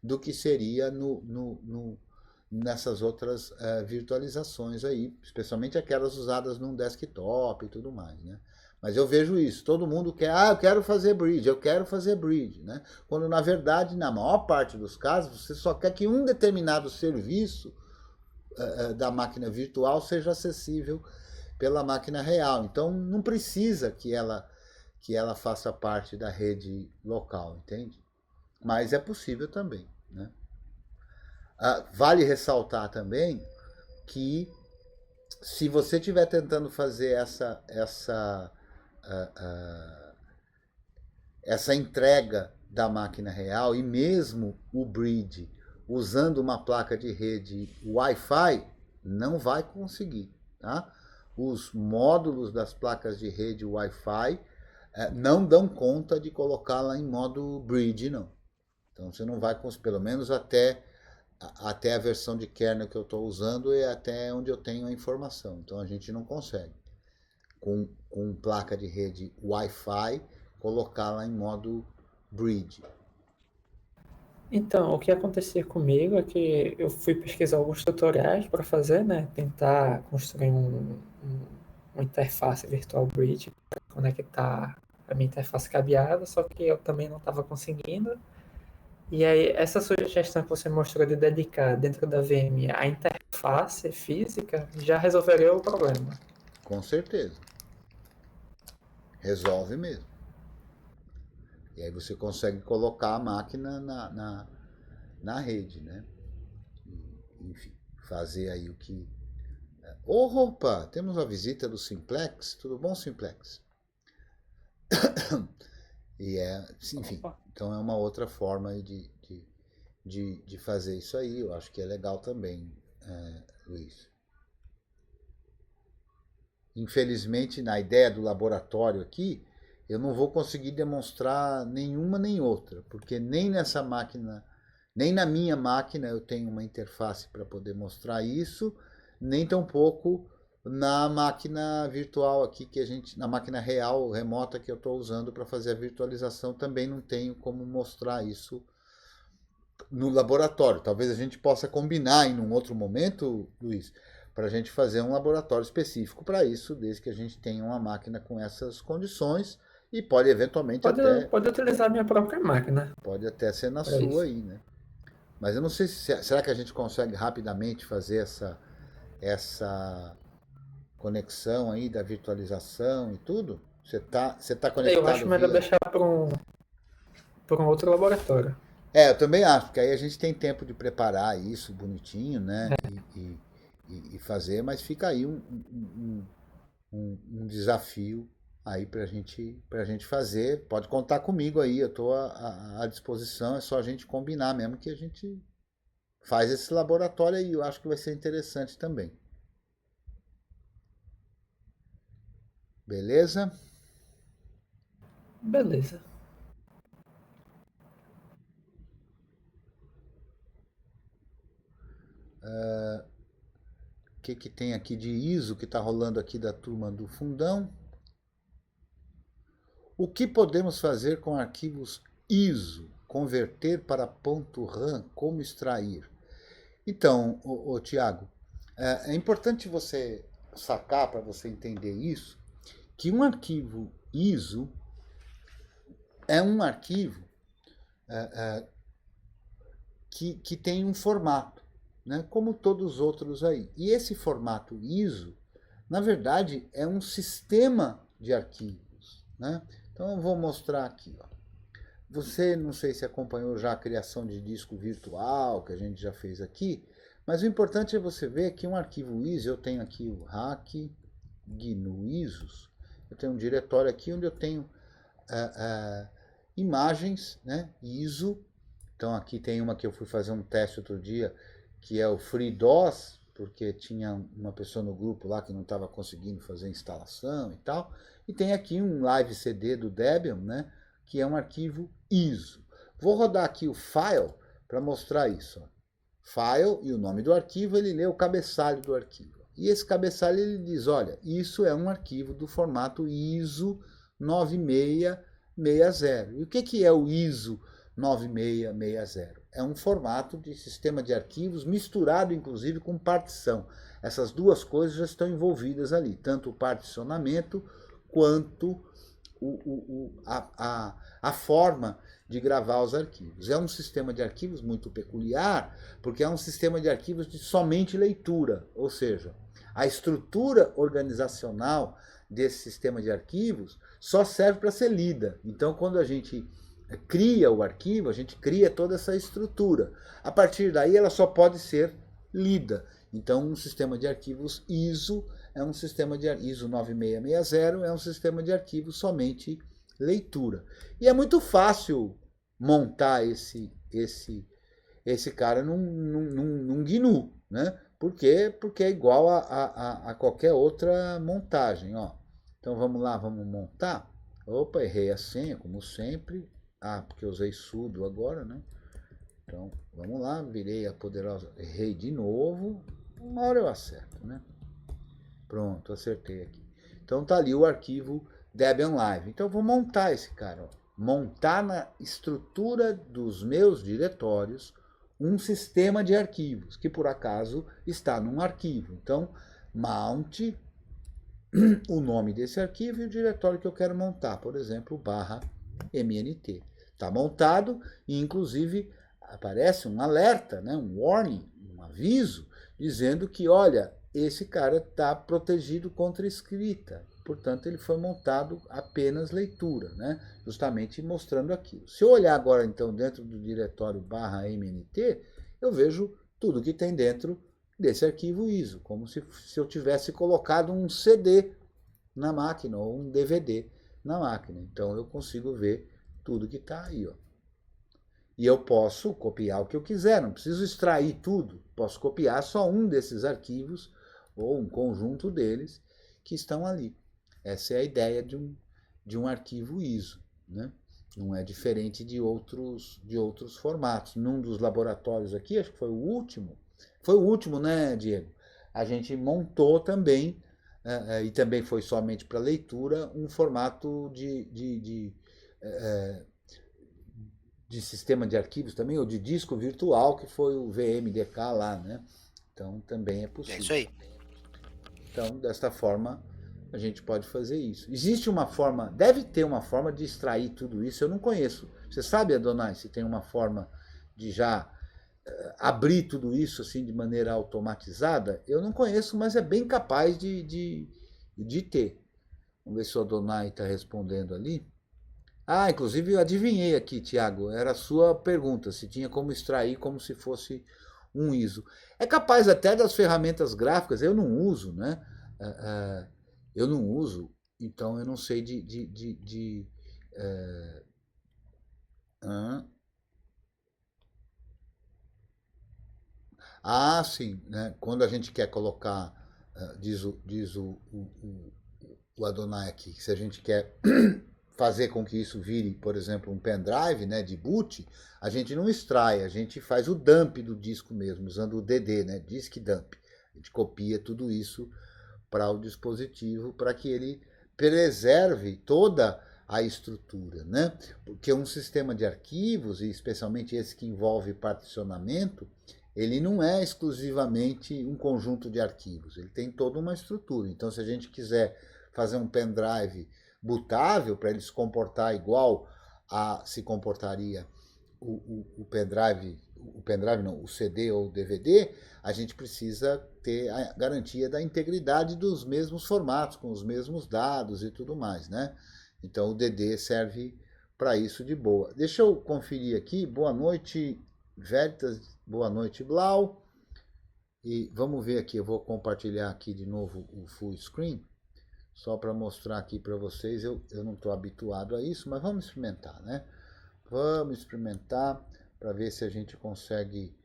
do que seria nessas outras virtualizações aí, especialmente aquelas usadas num desktop e tudo mais. Né? Mas eu vejo isso, todo mundo quer, eu quero fazer bridge, né? Quando na verdade, na maior parte dos casos, você só quer que um determinado serviço da máquina virtual seja acessível pela máquina real. Então não precisa que ela faça parte da rede local, entende? Mas é possível também. Né? Vale ressaltar também que se você estiver tentando fazer essa entrega da máquina real e mesmo o bridge usando uma placa de rede Wi-Fi não vai conseguir, tá? Os módulos das placas de rede Wi-Fi não dão conta de colocá-la em modo bridge, não. Então você não vai conseguir, pelo menos até a versão de kernel que eu estou usando e até onde eu tenho a informação. Então a gente não consegue, com placa de rede Wi-Fi, colocá-la em modo bridge. Então, o que acontecia comigo é que eu fui pesquisar alguns tutoriais para fazer, né? Tentar construir uma interface virtual bridge para conectar a minha interface cabeada, só que eu também não estava conseguindo. E aí, essa sugestão que você mostrou de dedicar dentro da VM a interface física já resolveria o problema. Com certeza. Resolve mesmo. E aí você consegue colocar a máquina na rede, né? Enfim, fazer aí o que... Ô, Roupa, temos a visita do Simplex. Tudo bom, Simplex? E enfim, então é uma outra forma de fazer isso aí. Eu acho que é legal também, Luiz. Infelizmente, na ideia do laboratório aqui, eu não vou conseguir demonstrar nenhuma nem outra, porque nem nessa máquina, nem na minha máquina eu tenho uma interface para poder mostrar isso, nem tampouco na máquina virtual aqui na máquina real, remota que eu estou usando para fazer a virtualização, também não tenho como mostrar isso no laboratório. Talvez a gente possa combinar em um outro momento, Luiz, para a gente fazer um laboratório específico para isso, desde que a gente tenha uma máquina com essas condições e pode eventualmente Pode utilizar a minha própria máquina. Pode até ser na sua isso aí, né? Mas eu não sei será que a gente consegue rapidamente fazer essa conexão aí da virtualização e tudo? Você tá conectado? Eu acho melhor deixar para um outro laboratório. Eu também acho, porque aí a gente tem tempo de preparar isso bonitinho, né? E fazer, mas fica aí um desafio aí pra gente fazer. Pode contar comigo aí, eu estou à disposição, é só a gente combinar mesmo que a gente faz esse laboratório aí, eu acho que vai ser interessante também. Beleza? Beleza. O que tem aqui de ISO que está rolando aqui da turma do fundão? O que podemos fazer com arquivos ISO? Converter para .ram? Como extrair? Então, Tiago, é importante você sacar, para você entender isso, que um arquivo ISO é um arquivo que tem um formato, né, como todos os outros aí. E esse formato ISO, na verdade, é um sistema de arquivos, né? Então eu vou mostrar aqui, ó. Você, não sei se acompanhou já a criação de disco virtual, que a gente já fez aqui, mas o importante é você ver que um arquivo ISO, eu tenho aqui o hack GNU ISOs, eu tenho um diretório aqui onde eu tenho imagens, né, ISO. Então aqui tem uma que eu fui fazer um teste outro dia, que é o FreeDOS, porque tinha uma pessoa no grupo lá que não estava conseguindo fazer a instalação e tal. E tem aqui um live CD do Debian, né, que é um arquivo ISO. Vou rodar aqui o file para mostrar isso. Ó. File e o nome do arquivo, ele lê o cabeçalho do arquivo. E esse cabeçalho ele diz, olha, isso é um arquivo do formato ISO 9660. E o que é o ISO 9660? É um formato de sistema de arquivos misturado, inclusive, com partição. Essas duas coisas já estão envolvidas ali, tanto o particionamento quanto a forma de gravar os arquivos. É um sistema de arquivos muito peculiar, porque é um sistema de arquivos de somente leitura, ou seja, a estrutura organizacional desse sistema de arquivos só serve para ser lida. Então, quando a gente cria o arquivo, a gente cria toda essa estrutura. A partir daí, ela só pode ser lida. Então, um sistema de arquivos ISO é um sistema de ISO 9660 é um sistema de arquivos somente leitura. E é muito fácil montar esse cara num GNU, né? Por quê? Porque é igual a qualquer outra montagem, ó. Então vamos lá, vamos montar. Opa, errei a senha, como sempre. Ah, porque eu usei sudo agora, né? Então, vamos lá, virei a poderosa, errei de novo. Uma hora eu acerto, né? Pronto, acertei aqui. Então tá ali o arquivo Debian Live. Então eu vou montar esse cara, ó. Montar na estrutura dos meus diretórios um sistema de arquivos, que por acaso está num arquivo. Então, mount o nome desse arquivo e o diretório que eu quero montar, por exemplo, /mnt. Está montado e, inclusive, aparece um alerta, né, um warning, um aviso, dizendo que, olha, esse cara está protegido contra escrita. Portanto, ele foi montado apenas leitura, né, justamente mostrando aquilo. Se eu olhar agora, então, dentro do diretório /mnt, eu vejo tudo que tem dentro desse arquivo ISO, como se eu tivesse colocado um CD na máquina ou um DVD na máquina. Então eu consigo ver tudo que está aí, ó. E eu posso copiar o que eu quiser, não preciso extrair tudo. Posso copiar só um desses arquivos ou um conjunto deles que estão ali. Essa é a ideia de um arquivo ISO, né? Não é diferente de outros formatos. Num dos laboratórios aqui, acho que foi o último, né, Diego? A gente montou também, e também foi somente para leitura, um formato de sistema de arquivos também, ou de disco virtual, que foi o VMDK lá, né? Então também é possível. É isso aí. Então, desta forma, a gente pode fazer isso. Existe uma forma, deve ter uma forma de extrair tudo isso, eu não conheço. Você sabe, Adonai, se tem uma forma de já abrir tudo isso assim de maneira automatizada? Eu não conheço, mas é bem capaz de ter. Vamos ver se o Adonai está respondendo ali. Ah, inclusive eu adivinhei aqui, Tiago, era a sua pergunta, se tinha como extrair como se fosse um ISO. É capaz até das ferramentas gráficas, eu não uso, né? Eu não uso, então eu não sei sim, né? Quando a gente quer colocar, diz o Adonai aqui, se a gente quer fazer com que isso vire, por exemplo, um pendrive, né, de boot, a gente não extrai, a gente faz o dump do disco mesmo, usando o DD, né, disk dump. A gente copia tudo isso para o dispositivo, para que ele preserve toda a estrutura, né? Porque um sistema de arquivos, e especialmente esse que envolve particionamento, ele não é exclusivamente um conjunto de arquivos, ele tem toda uma estrutura. Então, se a gente quiser fazer um pendrive bootável para ele se comportar igual se comportaria o pendrive não, o CD ou o DVD, a gente precisa ter a garantia da integridade dos mesmos formatos, com os mesmos dados e tudo mais, né? Então o DD serve para isso de boa. Deixa eu conferir aqui. Boa noite, Veritas. Boa noite, Blau. E vamos ver aqui, eu vou compartilhar aqui de novo o full screen, só para mostrar aqui para vocês. Eu não estou habituado a isso, mas vamos experimentar, né? Vamos experimentar para ver se a gente consegue,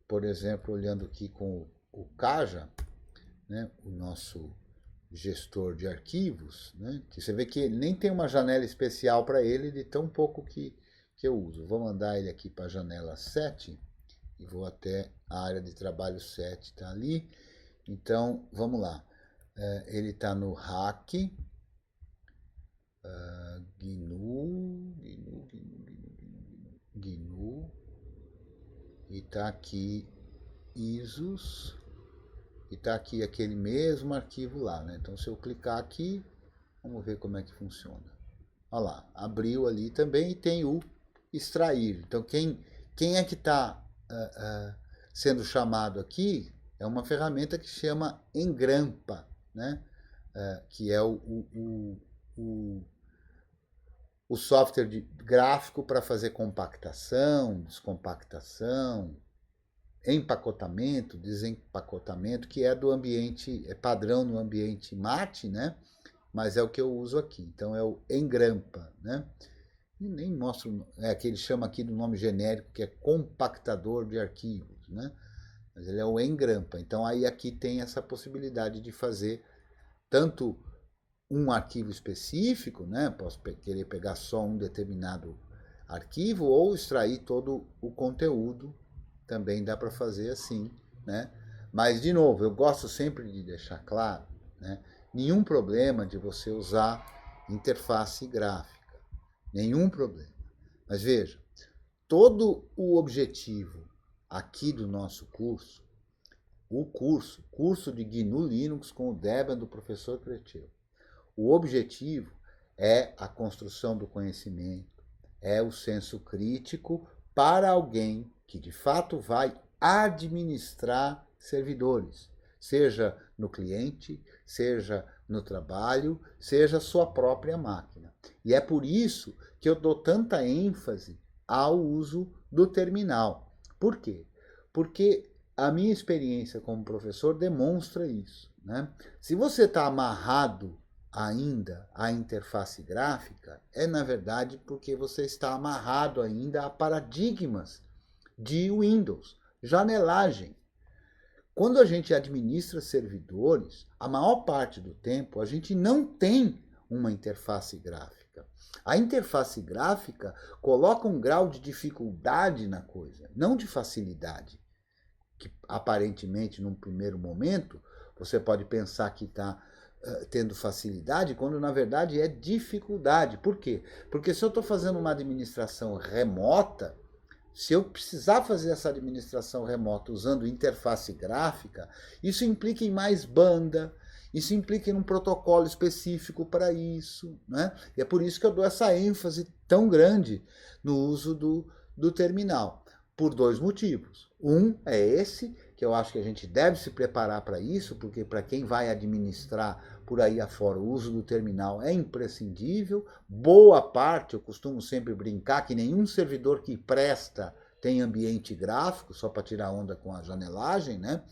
por exemplo, olhando aqui com o Kaja, né, o nosso gestor de arquivos, né, que você vê que ele nem tem uma janela especial para ele, de tão pouco que eu uso. Vou mandar ele aqui para a janela 7 e vou até a área de trabalho 7, está ali. Então, vamos lá. Ele está no hack, GNU, e está aqui ISOs, e está aqui aquele mesmo arquivo lá, né? Então, se eu clicar aqui, vamos ver como é que funciona. Olha lá, abriu ali também e tem o extrair. Então, quem é que está sendo chamado aqui é uma ferramenta que chama Engrampa, né? Que é o software gráfico para fazer compactação, descompactação, empacotamento, desempacotamento, que é do ambiente, é padrão no ambiente MAT, né? mas é o que eu uso aqui. Então é o Engrampa, né? E nem mostro, que ele chama aqui do nome genérico, que é compactador de arquivos, né? Mas ele é o Engrampa. Então aí aqui tem essa possibilidade de fazer tanto um arquivo específico, né? Posso querer pegar só um determinado arquivo ou extrair todo o conteúdo, também dá para fazer assim, né? Mas, de novo, eu gosto sempre de deixar claro, né? Nenhum problema de você usar interface gráfica, nenhum problema. Mas veja, todo o objetivo aqui do nosso curso, o curso de GNU Linux com o Debian do professor Cretil, o objetivo é a construção do conhecimento, é o senso crítico para alguém que de fato vai administrar servidores, seja no cliente, seja no trabalho, seja sua própria máquina. E é por isso que eu dou tanta ênfase ao uso do terminal. Por quê? Porque a minha experiência como professor demonstra isso, né? Se você está amarrado ainda à interface gráfica, é na verdade porque você está amarrado ainda a paradigmas de Windows, janelagem. Quando a gente administra servidores, a maior parte do tempo a gente não tem uma interface gráfica. A interface gráfica coloca um grau de dificuldade na coisa, não de facilidade, que aparentemente num primeiro momento você pode pensar que está tendo facilidade, quando na verdade é dificuldade. Por quê? Porque se eu estou fazendo uma administração remota, se eu precisar fazer essa administração remota usando interface gráfica, isso implica em mais banda, isso implica em um protocolo específico para isso, né? E é por isso que eu dou essa ênfase tão grande no uso do terminal, por dois motivos. Um é esse, que eu acho que a gente deve se preparar para isso, porque para quem vai administrar por aí afora, o uso do terminal é imprescindível. Boa parte, eu costumo sempre brincar que nenhum servidor que presta tem ambiente gráfico, só para tirar onda com a janelagem, né?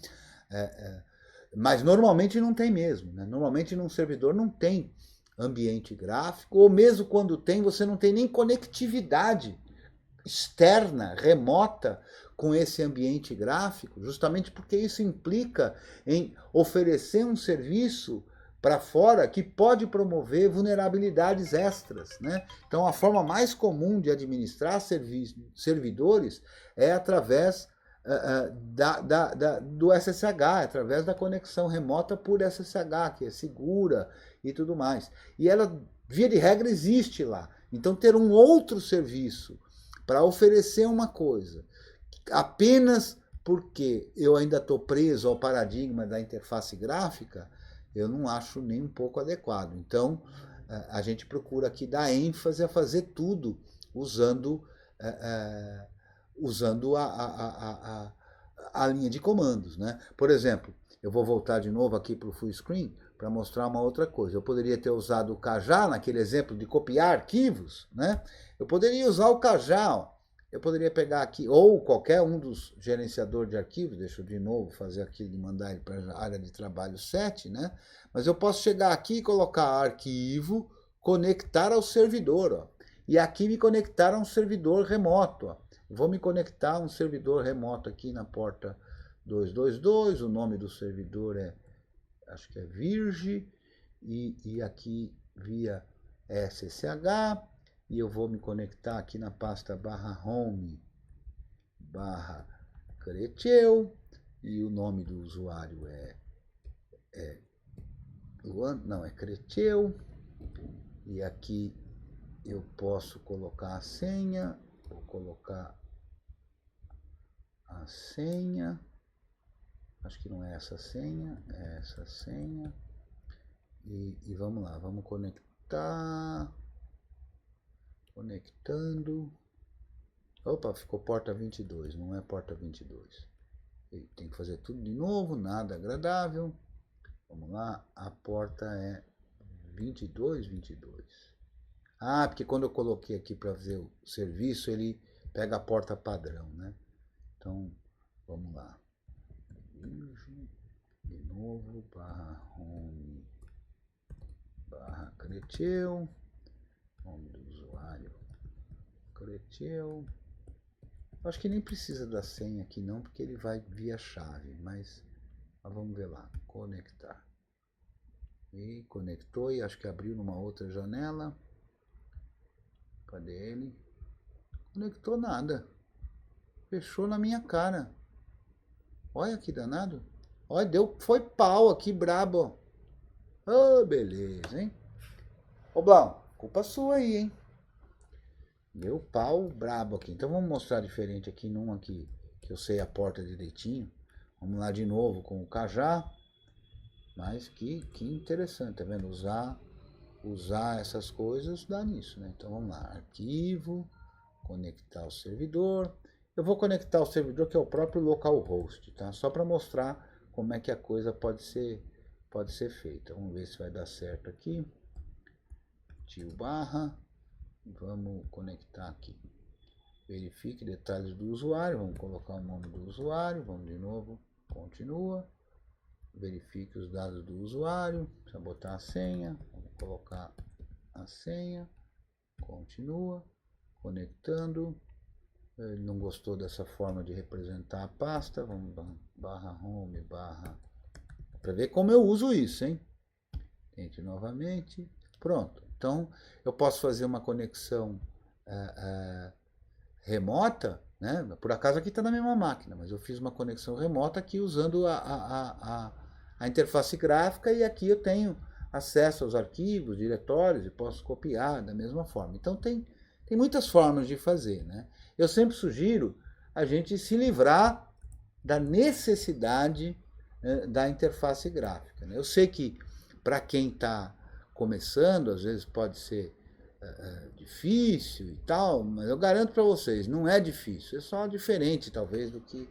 Mas normalmente não tem mesmo, né? Normalmente num servidor não tem ambiente gráfico, ou mesmo quando tem, você não tem nem conectividade externa, remota, com esse ambiente gráfico, justamente porque isso implica em oferecer um serviço para fora que pode promover vulnerabilidades extras, né? Então, a forma mais comum de administrar servidores é através do SSH, através da conexão remota por SSH, que é segura e tudo mais. E ela, via de regra, existe lá. Então, ter um outro serviço para oferecer uma coisa apenas porque eu ainda estou preso ao paradigma da interface gráfica, eu não acho nem um pouco adequado. Então, a gente procura aqui dar ênfase a fazer tudo usando a linha de comandos, né? Por exemplo, eu vou voltar de novo aqui para o full screen para mostrar uma outra coisa. Eu poderia ter usado o Kajá naquele exemplo de copiar arquivos, né? Eu poderia usar o Kajá, ó. Eu poderia pegar aqui, ou qualquer um dos gerenciadores de arquivos, deixa eu de novo fazer aqui de mandar ele para a área de trabalho 7, né? Mas eu posso chegar aqui e colocar arquivo, conectar ao servidor, ó. E aqui me conectar a um servidor remoto, ó. Vou me conectar a um servidor remoto aqui na porta 222, o nome do servidor acho que é Virge, e aqui via SSH, e eu vou me conectar aqui na pasta /home /Cretil, e o nome do usuário é Cretil, e aqui eu posso colocar a senha, vou colocar a senha, acho que não é essa senha, é essa senha, e vamos lá, vamos conectando, opa, ficou porta 22, não é porta 22, tem que fazer tudo de novo, nada agradável, vamos lá, a porta é 22. Ah, porque quando eu coloquei aqui para ver o serviço, ele pega a porta padrão, né? Então, vamos lá. De novo, /home /Creteu, nome do usuário Creteu. Acho que nem precisa da senha aqui não, porque ele vai via chave, mas vamos ver lá, conectar. E conectou e acho que abriu numa outra janela. Cadê ele? Conectou nada. Fechou na minha cara. Olha que danado. Olha, foi pau aqui, brabo. Ô, beleza, hein? Ô, Blau, culpa sua aí, hein? Deu pau brabo aqui. Então vamos mostrar diferente aqui num aqui que eu sei a porta direitinho. Vamos lá de novo com o Kajá. Mas que interessante, tá vendo? Usar essas coisas dá nisso, né? Então vamos lá, arquivo, conectar o servidor. Eu vou conectar o servidor que é o próprio localhost, tá? Só para mostrar como é que a coisa pode ser feita. Vamos ver se vai dar certo aqui. Tio barra, vamos conectar aqui. Verifique detalhes do usuário, vamos colocar o nome do usuário, vamos de novo, continua. Verifique os dados do usuário, precisa botar a senha, vamos colocar a senha, continua, conectando. Ele não gostou dessa forma de representar a pasta, vamos /home, para ver como eu uso isso, hein? Tente novamente, pronto. Então, eu posso fazer uma conexão remota, né? Por acaso aqui está na mesma máquina, mas eu fiz uma conexão remota aqui usando a interface gráfica e aqui eu tenho acesso aos arquivos, diretórios e posso copiar da mesma forma. Então tem muitas formas de fazer, né? Eu sempre sugiro a gente se livrar da necessidade da interface gráfica, né? Eu sei que para quem está começando, às vezes pode ser difícil e tal, mas eu garanto para vocês, não é difícil, é só diferente talvez do que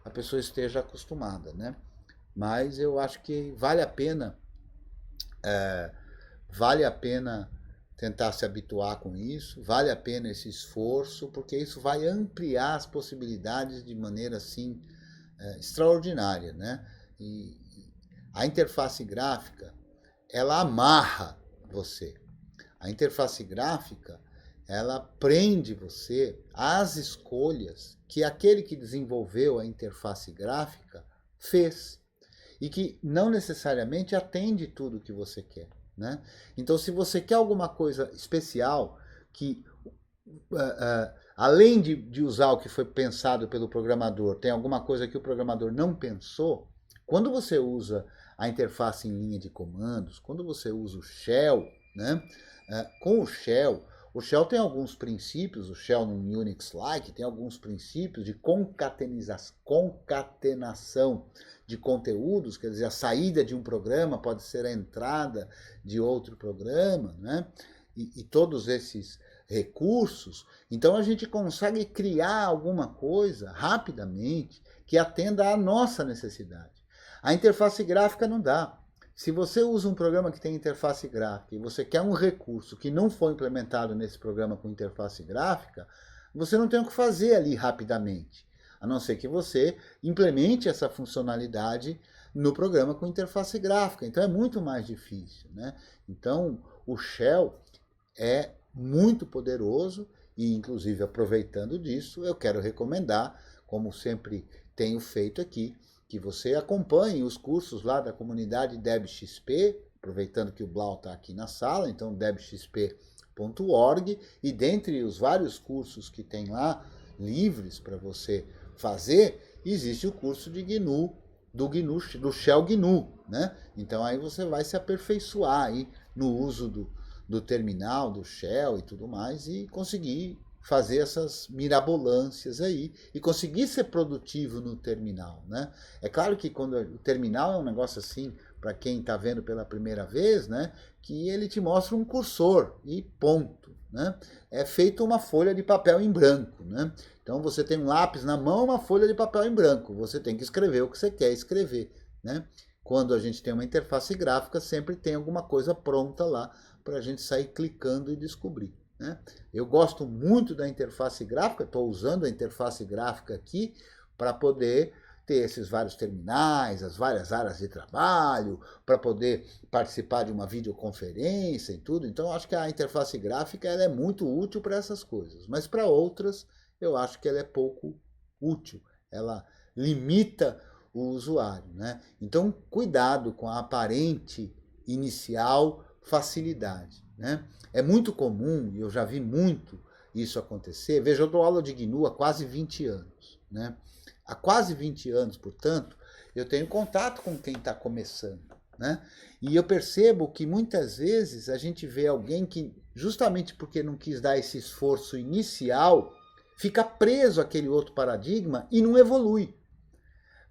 a pessoa esteja acostumada, né? Mas eu acho que vale a pena tentar se habituar com isso, vale a pena esse esforço, porque isso vai ampliar as possibilidades de maneira assim extraordinária, né? E a interface gráfica, ela amarra você. A interface gráfica, ela prende você às escolhas que aquele que desenvolveu a interface gráfica fez e que não necessariamente atende tudo que você quer, né? Então, se você quer alguma coisa especial que, além de usar o que foi pensado pelo programador, tem alguma coisa que o programador não pensou, quando você usa a interface em linha de comandos, quando você usa o shell, né? Com o shell tem alguns princípios, o shell no Unix-like tem alguns princípios de concatenação de conteúdos, quer dizer, a saída de um programa pode ser a entrada de outro programa, né? E todos esses recursos, então a gente consegue criar alguma coisa rapidamente que atenda à nossa necessidade. A interface gráfica não dá. Se você usa um programa que tem interface gráfica e você quer um recurso que não foi implementado nesse programa com interface gráfica, você não tem o que fazer ali rapidamente, a não ser que você implemente essa funcionalidade no programa com interface gráfica. Então é muito mais difícil, né? Então o shell é muito poderoso e, inclusive, aproveitando disso, eu quero recomendar, como sempre tenho feito aqui, que você acompanhe os cursos lá da comunidade DebXP, aproveitando que o Blau está aqui na sala, então debxp.org, e dentre os vários cursos que tem lá, livres para você fazer, existe o curso de GNU, do Shell GNU, né? Então aí você vai se aperfeiçoar aí no uso do terminal, do Shell e tudo mais, e conseguir fazer essas mirabolâncias aí e conseguir ser produtivo no terminal, né? É claro que quando o terminal é um negócio assim, para quem está vendo pela primeira vez, né, que ele te mostra um cursor e ponto, né? É feito uma folha de papel em branco, né? Então você tem um lápis na mão, uma folha de papel em branco, você tem que escrever o que você quer escrever, né? Quando a gente tem uma interface gráfica, sempre tem alguma coisa pronta lá para a gente sair clicando e descobrir, né? Eu gosto muito da interface gráfica, estou usando a interface gráfica aqui para poder ter esses vários terminais, as várias áreas de trabalho, para poder participar de uma videoconferência e tudo. Então, acho que a interface gráfica ela é muito útil para essas coisas, mas para outras, eu acho que ela é pouco útil. Ela limita o usuário, né? Então, cuidado com a aparente inicial facilidade, né? É muito comum, e eu já vi muito isso acontecer. Veja, eu dou aula de GNU há quase 20 anos, né? Há quase 20 anos, portanto, eu tenho contato com quem está começando, né? E eu percebo que muitas vezes a gente vê alguém que, justamente porque não quis dar esse esforço inicial, fica preso àquele outro paradigma e não evolui.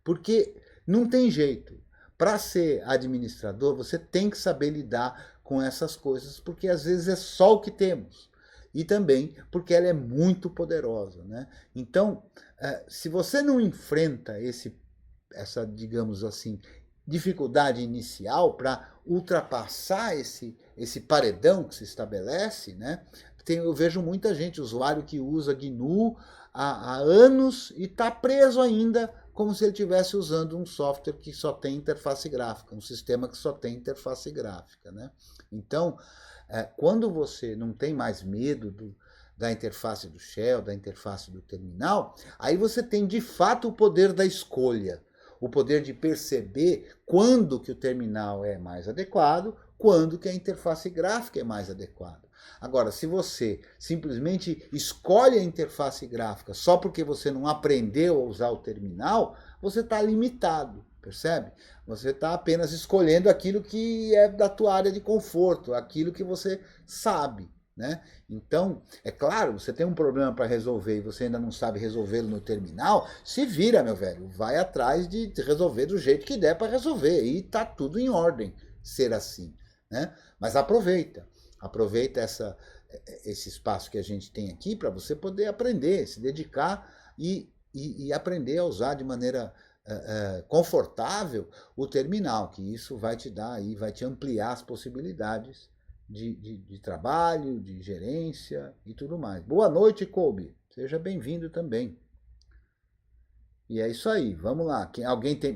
Porque não tem jeito. Para ser administrador, você tem que saber lidar com essas coisas, porque às vezes é só o que temos. E também porque ela é muito poderosa, né? Então, se você não enfrenta essa, digamos assim, dificuldade inicial para ultrapassar esse paredão que se estabelece, né? Eu vejo muita gente, usuário que usa GNU há anos e está preso ainda como se ele estivesse usando um software que só tem interface gráfica, um sistema que só tem interface gráfica, né? Então, quando você não tem mais medo da interface do shell, da interface do terminal, aí você tem de fato o poder da escolha, o poder de perceber quando que o terminal é mais adequado, quando que a interface gráfica é mais adequada. Agora, se você simplesmente escolhe a interface gráfica só porque você não aprendeu a usar o terminal, você está limitado, percebe? Você está apenas escolhendo aquilo que é da tua área de conforto, aquilo que você sabe, né? Então, é claro, você tem um problema para resolver e você ainda não sabe resolvê-lo no terminal, se vira, meu velho, vai atrás de resolver do jeito que der para resolver e tá tudo em ordem ser assim, né? Mas aproveita esse espaço que a gente tem aqui para você poder aprender, se dedicar e aprender a usar de maneira confortável o terminal, que isso vai te dar aí, vai te ampliar as possibilidades de trabalho, de gerência e tudo mais. Boa noite, Kobe. Seja bem-vindo também. E é isso aí, vamos lá. Alguém tem.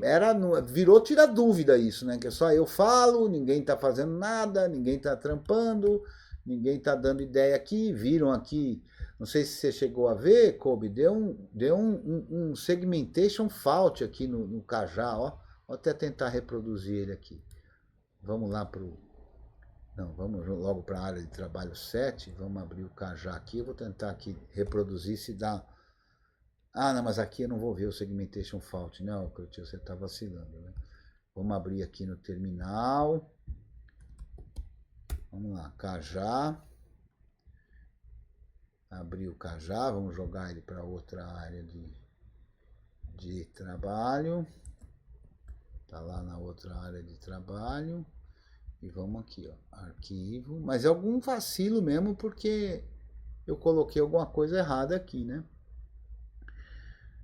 Virou tirar dúvida isso, né? Que só eu falo, ninguém está fazendo nada, ninguém está trampando, ninguém está dando ideia aqui. Viram aqui, não sei se você chegou a ver, Kobe, deu um segmentation fault aqui no Kajá, ó. Vou até tentar reproduzir ele aqui. Vamos lá vamos logo para a área de trabalho 7. Vamos abrir o Kajá aqui. Eu vou tentar aqui reproduzir se dá. Ah, não, mas aqui eu não vou ver o segmentation fault. Não, Clotilde, você está vacilando, né? Vamos abrir aqui no terminal. Vamos lá, Kajá. Abrir o Kajá, vamos jogar ele para outra área de trabalho. Tá lá na outra área de trabalho. E vamos aqui, ó, arquivo. Mas é algum vacilo mesmo, porque eu coloquei alguma coisa errada aqui, né?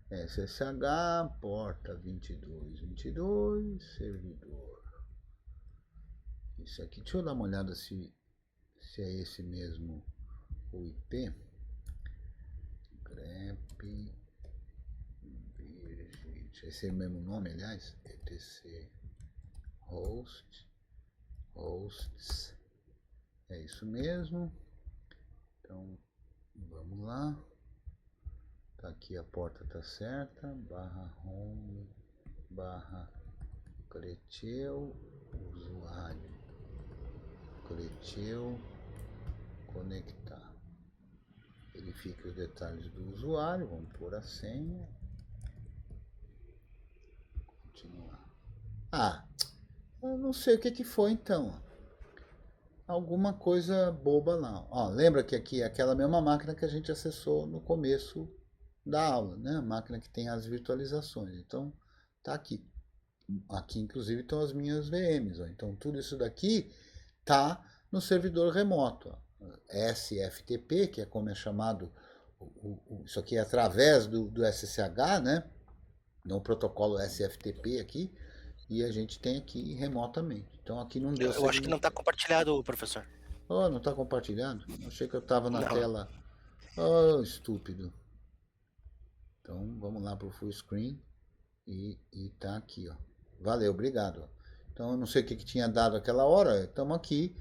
SSH, porta 2222, servidor. Isso aqui, deixa eu dar uma olhada se é esse mesmo o IP. grep, esse é o mesmo nome, aliás, etc hosts, é isso mesmo. Então, vamos lá. Tá aqui, a porta tá certa, /home, /Cleteu, usuário, Cleteu, conectar. Verifique os detalhes do usuário, vamos pôr a senha. Continuar. Eu não sei o que foi então. Alguma coisa boba lá. Ó, lembra que aqui é aquela mesma máquina que a gente acessou no começo da aula, né? A máquina que tem as virtualizações. Então, tá aqui. Aqui, inclusive, estão as minhas VMs. Ó. Então, tudo isso daqui tá no servidor remoto. Ó. SFTP, que é como é chamado, isso aqui é através do SSH, né? No protocolo SFTP aqui. E a gente tem aqui remotamente. Então, aqui não deu. Eu acho que não está compartilhado, professor. Oh, não está compartilhado? Achei que eu estava na tela. Oh, estúpido. Então, vamos lá para o full screen. E tá aqui, ó. Valeu, obrigado. Então, eu não sei o que tinha dado aquela hora, estamos aqui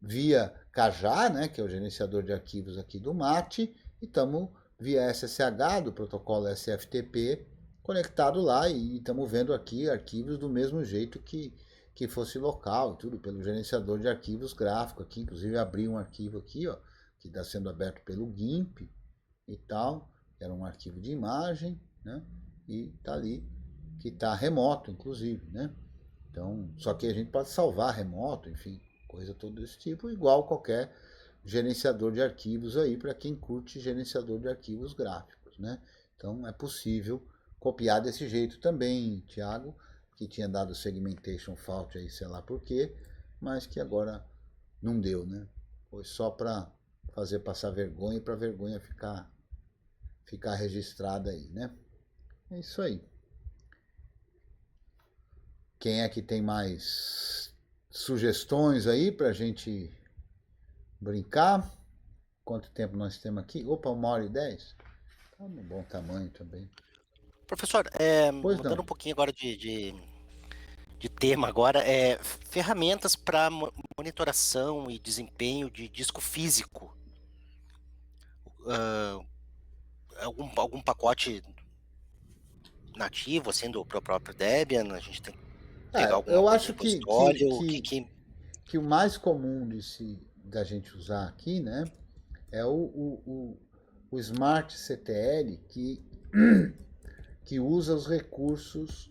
via Kajá, né, que é o gerenciador de arquivos aqui do Mate, e estamos via SSH, do protocolo SFTP, conectado lá, e estamos vendo aqui arquivos do mesmo jeito que fosse local, e tudo, pelo gerenciador de arquivos gráfico aqui, inclusive abri um arquivo aqui, ó, que está sendo aberto pelo GIMP e tal, era um arquivo de imagem, né, e tá ali, que está remoto, inclusive, né. Então, só que a gente pode salvar remoto, enfim, coisa todo desse tipo, igual qualquer gerenciador de arquivos aí, para quem curte gerenciador de arquivos gráficos, né? Então, é possível copiar desse jeito também, Thiago, que tinha dado segmentation fault aí, sei lá por quê, mas que agora não deu, né? Foi só para fazer passar vergonha e para a vergonha ficar registrada aí, né? É isso aí. Quem é que tem mais sugestões aí para a gente brincar? Quanto tempo nós temos aqui? Opa, 1h10. Tá um bom tamanho também. Professor, Pois mudando não. um pouquinho agora de tema agora, ferramentas para monitoração e desempenho de disco físico. Algum pacote nativo, assim, do próprio Debian? A gente tem que pegar alguma Eu coisa do acho repositório? O que... que o mais comum da gente usar aqui, né, é o Smart CTL que usa os recursos,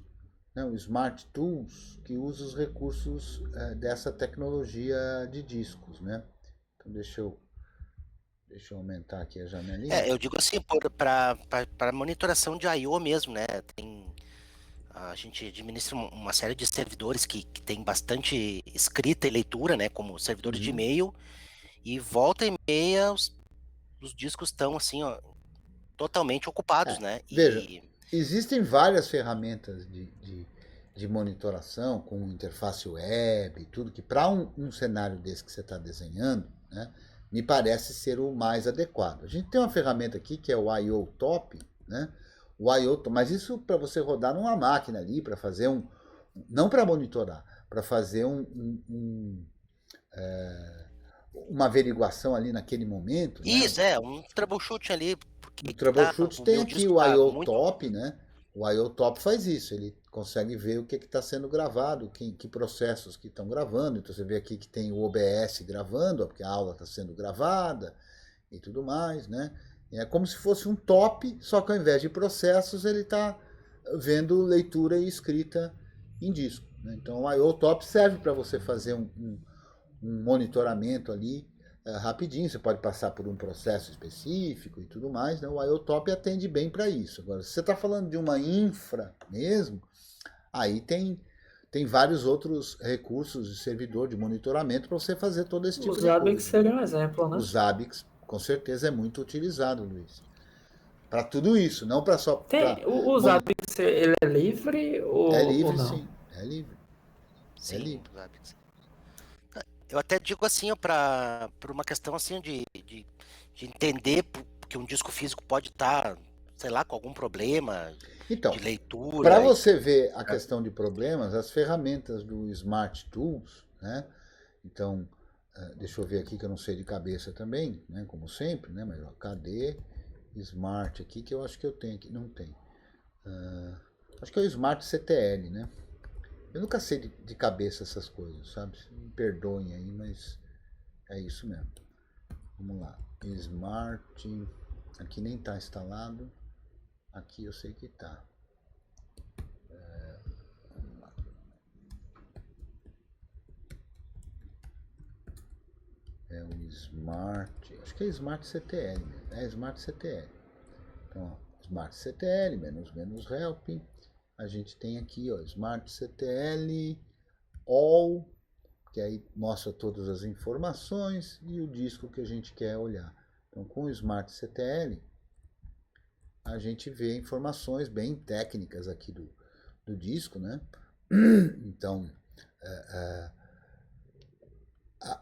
né, o Smart Tools, que usa os recursos dessa tecnologia de discos, né? Então deixa eu aumentar aqui a janelinha. eu digo assim, para monitoração de I/O mesmo, né? A gente administra uma série de servidores que tem bastante escrita e leitura, né? Como servidores de Uhum. e-mail, e volta e meia os discos estão assim, ó, totalmente ocupados, né? Veja, E existem várias ferramentas de monitoração com interface web e tudo, que para um cenário desse que você está desenhando, né, me parece ser o mais adequado. A gente tem uma ferramenta aqui que é o I/O Top, né? Mas isso para você rodar numa máquina ali, para fazer não para monitorar, para fazer uma averiguação ali naquele momento, né? isso, um troubleshoot ali, No porque troubleshoot o tem meu aqui disco o tá I/O muito... Top, né? O I/O Top faz isso, ele consegue ver o que está sendo gravado, que processos que estão gravando. Então você vê aqui que tem o OBS gravando, porque a aula está sendo gravada e tudo mais, né? É como se fosse um top, só que ao invés de processos ele está vendo leitura e escrita em disco, né? Então o I/O Top serve para você fazer um monitoramento ali rapidinho, você pode passar por um processo específico e tudo mais, né? O IOTop atende bem para isso. Agora, se você está falando de uma infra mesmo, aí tem vários outros recursos de servidor de monitoramento para você fazer todo esse tipo Os de Zabbix coisa, né? seria um exemplo, né? O Zabbix, com certeza, é muito utilizado, Luiz. Para tudo isso, não para só para O Zabbix, ele é livre É ou livre, não? sim. É livre. É Sim, livre. sabe? Eu até digo assim, ó, por uma questão assim de entender que um disco físico pode estar, sei lá, com algum problema de Então, para leitura. você ver a questão de problemas, as ferramentas do Smart Tools, né? Então, deixa eu ver aqui que eu não sei de cabeça também, né? Como sempre, né? Mas ó, cadê Smart aqui que eu acho que eu tenho aqui? Não tem. Acho que é o Smart CTL, né? Eu nunca sei de cabeça essas coisas, sabe? Me perdoem aí, mas é isso mesmo. Vamos lá. Smart. Aqui nem está instalado. Aqui eu sei que está. É o Smart. Acho que é Smart CTL. É Smart CTL. Então, ó, Smart CTL, menos help. A gente tem aqui, ó, Smart CTL All, que aí mostra todas as informações e o disco que a gente quer olhar. Então, com o Smart CTL, a gente vê informações bem técnicas aqui do disco, né? Então,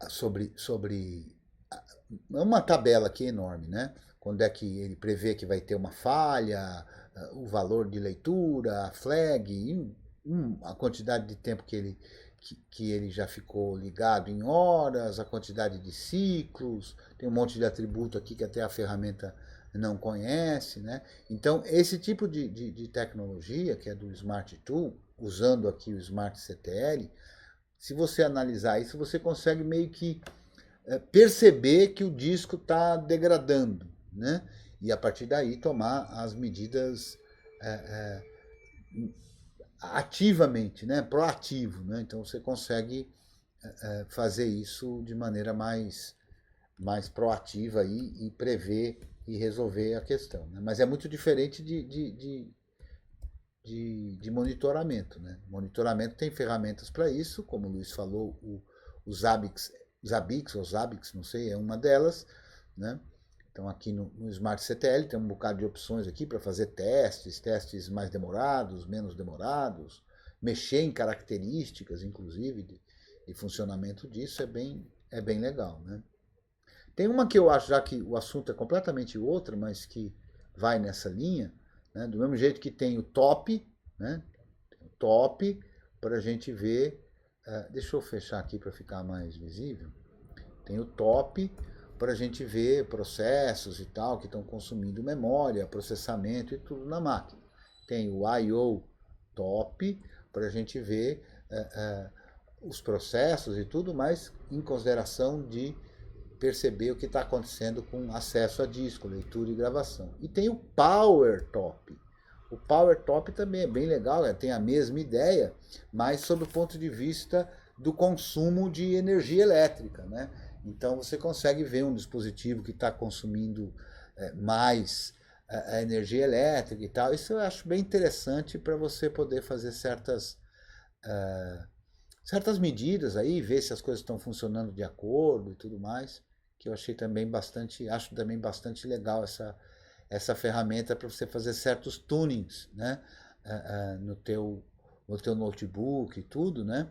sobre é uma tabela aqui enorme, né? quando é que ele prevê que vai ter uma falha, o valor de leitura, a flag, a quantidade de tempo que ele já ficou ligado em horas, a quantidade de ciclos, tem um monte de atributo aqui que até a ferramenta não conhece, né? Então, esse tipo de tecnologia, que é do Smart Tool, usando aqui o Smart CTL, se você analisar isso, você consegue meio que perceber que o disco está degradando, né? E a partir daí tomar as medidas ativamente, né? Proativo, né? Então você consegue fazer isso de maneira mais proativa aí, e prever e resolver a questão, né? Mas é muito diferente de monitoramento, né? Monitoramento tem ferramentas para isso, como o Luiz falou, o Zabbix, não sei, é uma delas, né? Então aqui no Smart CTL tem um bocado de opções aqui para fazer testes mais demorados, menos demorados, mexer em características, inclusive, de funcionamento disso, é bem legal, né? Tem uma que eu acho, já que o assunto é completamente outro, mas que vai nessa linha, né? Do mesmo jeito que tem o top, né? O top, para a gente ver. Deixa eu fechar aqui para ficar mais visível. Tem o top para a gente ver processos e tal que estão consumindo memória, processamento e tudo na máquina. Tem o I/O top para a gente ver os processos e tudo, mas em consideração de perceber o que está acontecendo com acesso a disco, leitura e gravação. E tem o Power Top. O Power Top também é bem legal, tem a mesma ideia, mas sob o ponto de vista do consumo de energia elétrica, né? Então você consegue ver um dispositivo que está consumindo mais a energia elétrica e tal. Isso eu acho bem interessante para você poder fazer certas medidas aí, ver se as coisas estão funcionando de acordo e tudo mais, que eu acho também bastante legal essa ferramenta para você fazer certos tunings, né? No teu notebook e tudo, né?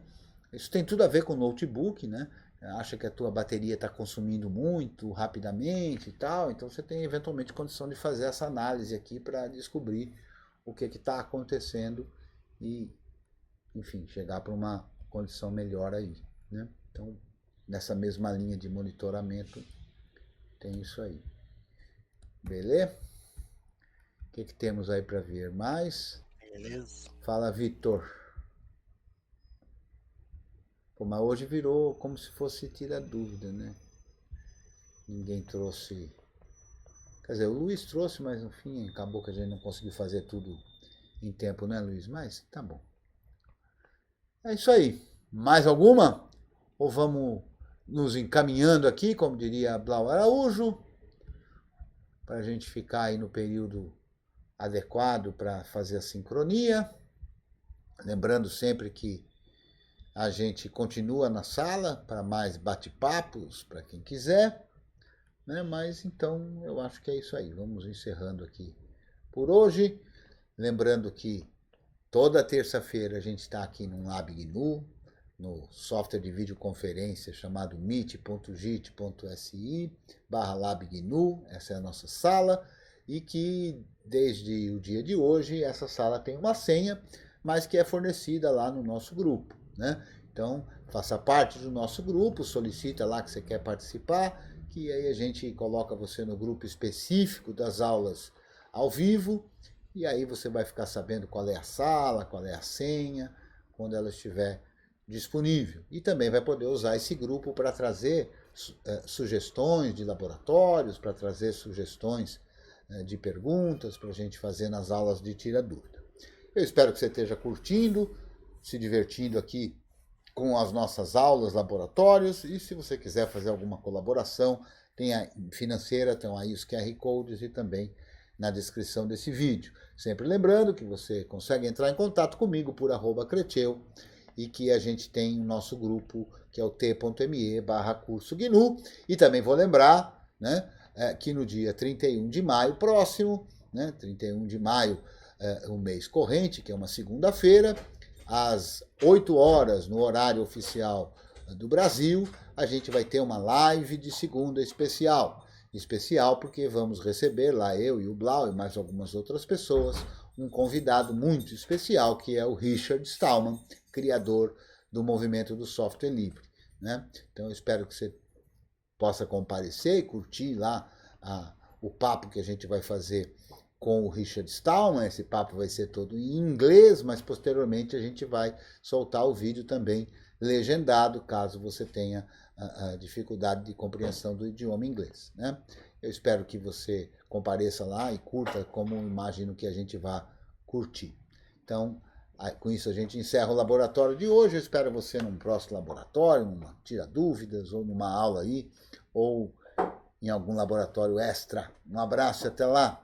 Isso tem tudo a ver com o notebook, né? Acha que a tua bateria está consumindo muito rapidamente e tal, então você tem eventualmente condição de fazer essa análise aqui para descobrir o que está acontecendo e, enfim, chegar para uma condição melhor aí, né? Então, nessa mesma linha de monitoramento, tem isso aí. Beleza? O que temos aí para ver mais? Beleza. Fala, Vitor. Pô, mas hoje virou como se fosse tira dúvida, né? Ninguém trouxe. Quer dizer, o Luiz trouxe, mas no fim acabou que a gente não conseguiu fazer tudo em tempo, né, Luiz? Mas tá bom. É isso aí. Mais alguma? Ou vamos nos encaminhando aqui, como diria Blau Araújo, para a gente ficar aí no período adequado para fazer a sincronia. Lembrando sempre que a gente continua na sala para mais bate-papos, para quem quiser, né? Mas então eu acho que é isso aí. Vamos encerrando aqui por hoje. Lembrando que toda terça-feira a gente está aqui no LabGNU, no software de videoconferência chamado meet.git.si/LabGNU, essa é a nossa sala, e que desde o dia de hoje essa sala tem uma senha, mas que é fornecida lá no nosso grupo, né? Então, faça parte do nosso grupo, solicita lá que você quer participar, que aí a gente coloca você no grupo específico das aulas ao vivo, e aí você vai ficar sabendo qual é a sala, qual é a senha, quando ela estiver disponível. E também vai poder usar esse grupo para trazer sugestões de laboratórios, para trazer sugestões de perguntas para a gente fazer nas aulas de Tira Dúvida. Eu espero que você esteja curtindo, se divertindo aqui com as nossas aulas, laboratórios, e se você quiser fazer alguma colaboração, tem a financeira, tem aí os QR Codes e também na descrição desse vídeo. Sempre lembrando que você consegue entrar em contato comigo por @creteu e que a gente tem o nosso grupo, que é o t.me/curso GNU. E também vou lembrar, né, que no dia 31 de maio próximo, né, 31 de maio, o mês corrente, que é uma segunda-feira, às 8 horas, no horário oficial do Brasil, a gente vai ter uma live de segunda especial. especial, porque vamos receber lá, eu e o Blau e mais algumas outras pessoas, um convidado muito especial, que é o Richard Stallman, criador do movimento do software livre. Né? Então eu espero que você possa comparecer e curtir lá o papo que a gente vai fazer com o Richard Stallman. Esse papo vai ser todo em inglês, mas posteriormente a gente vai soltar o vídeo também legendado, caso você tenha a dificuldade de compreensão do idioma inglês. Né? Eu espero que você compareça lá e curta, como imagino que a gente vai curtir. Então, com isso a gente encerra o laboratório de hoje. Eu espero você num próximo laboratório, numa Tira Dúvidas, ou numa aula aí, ou em algum laboratório extra. Um abraço e até lá!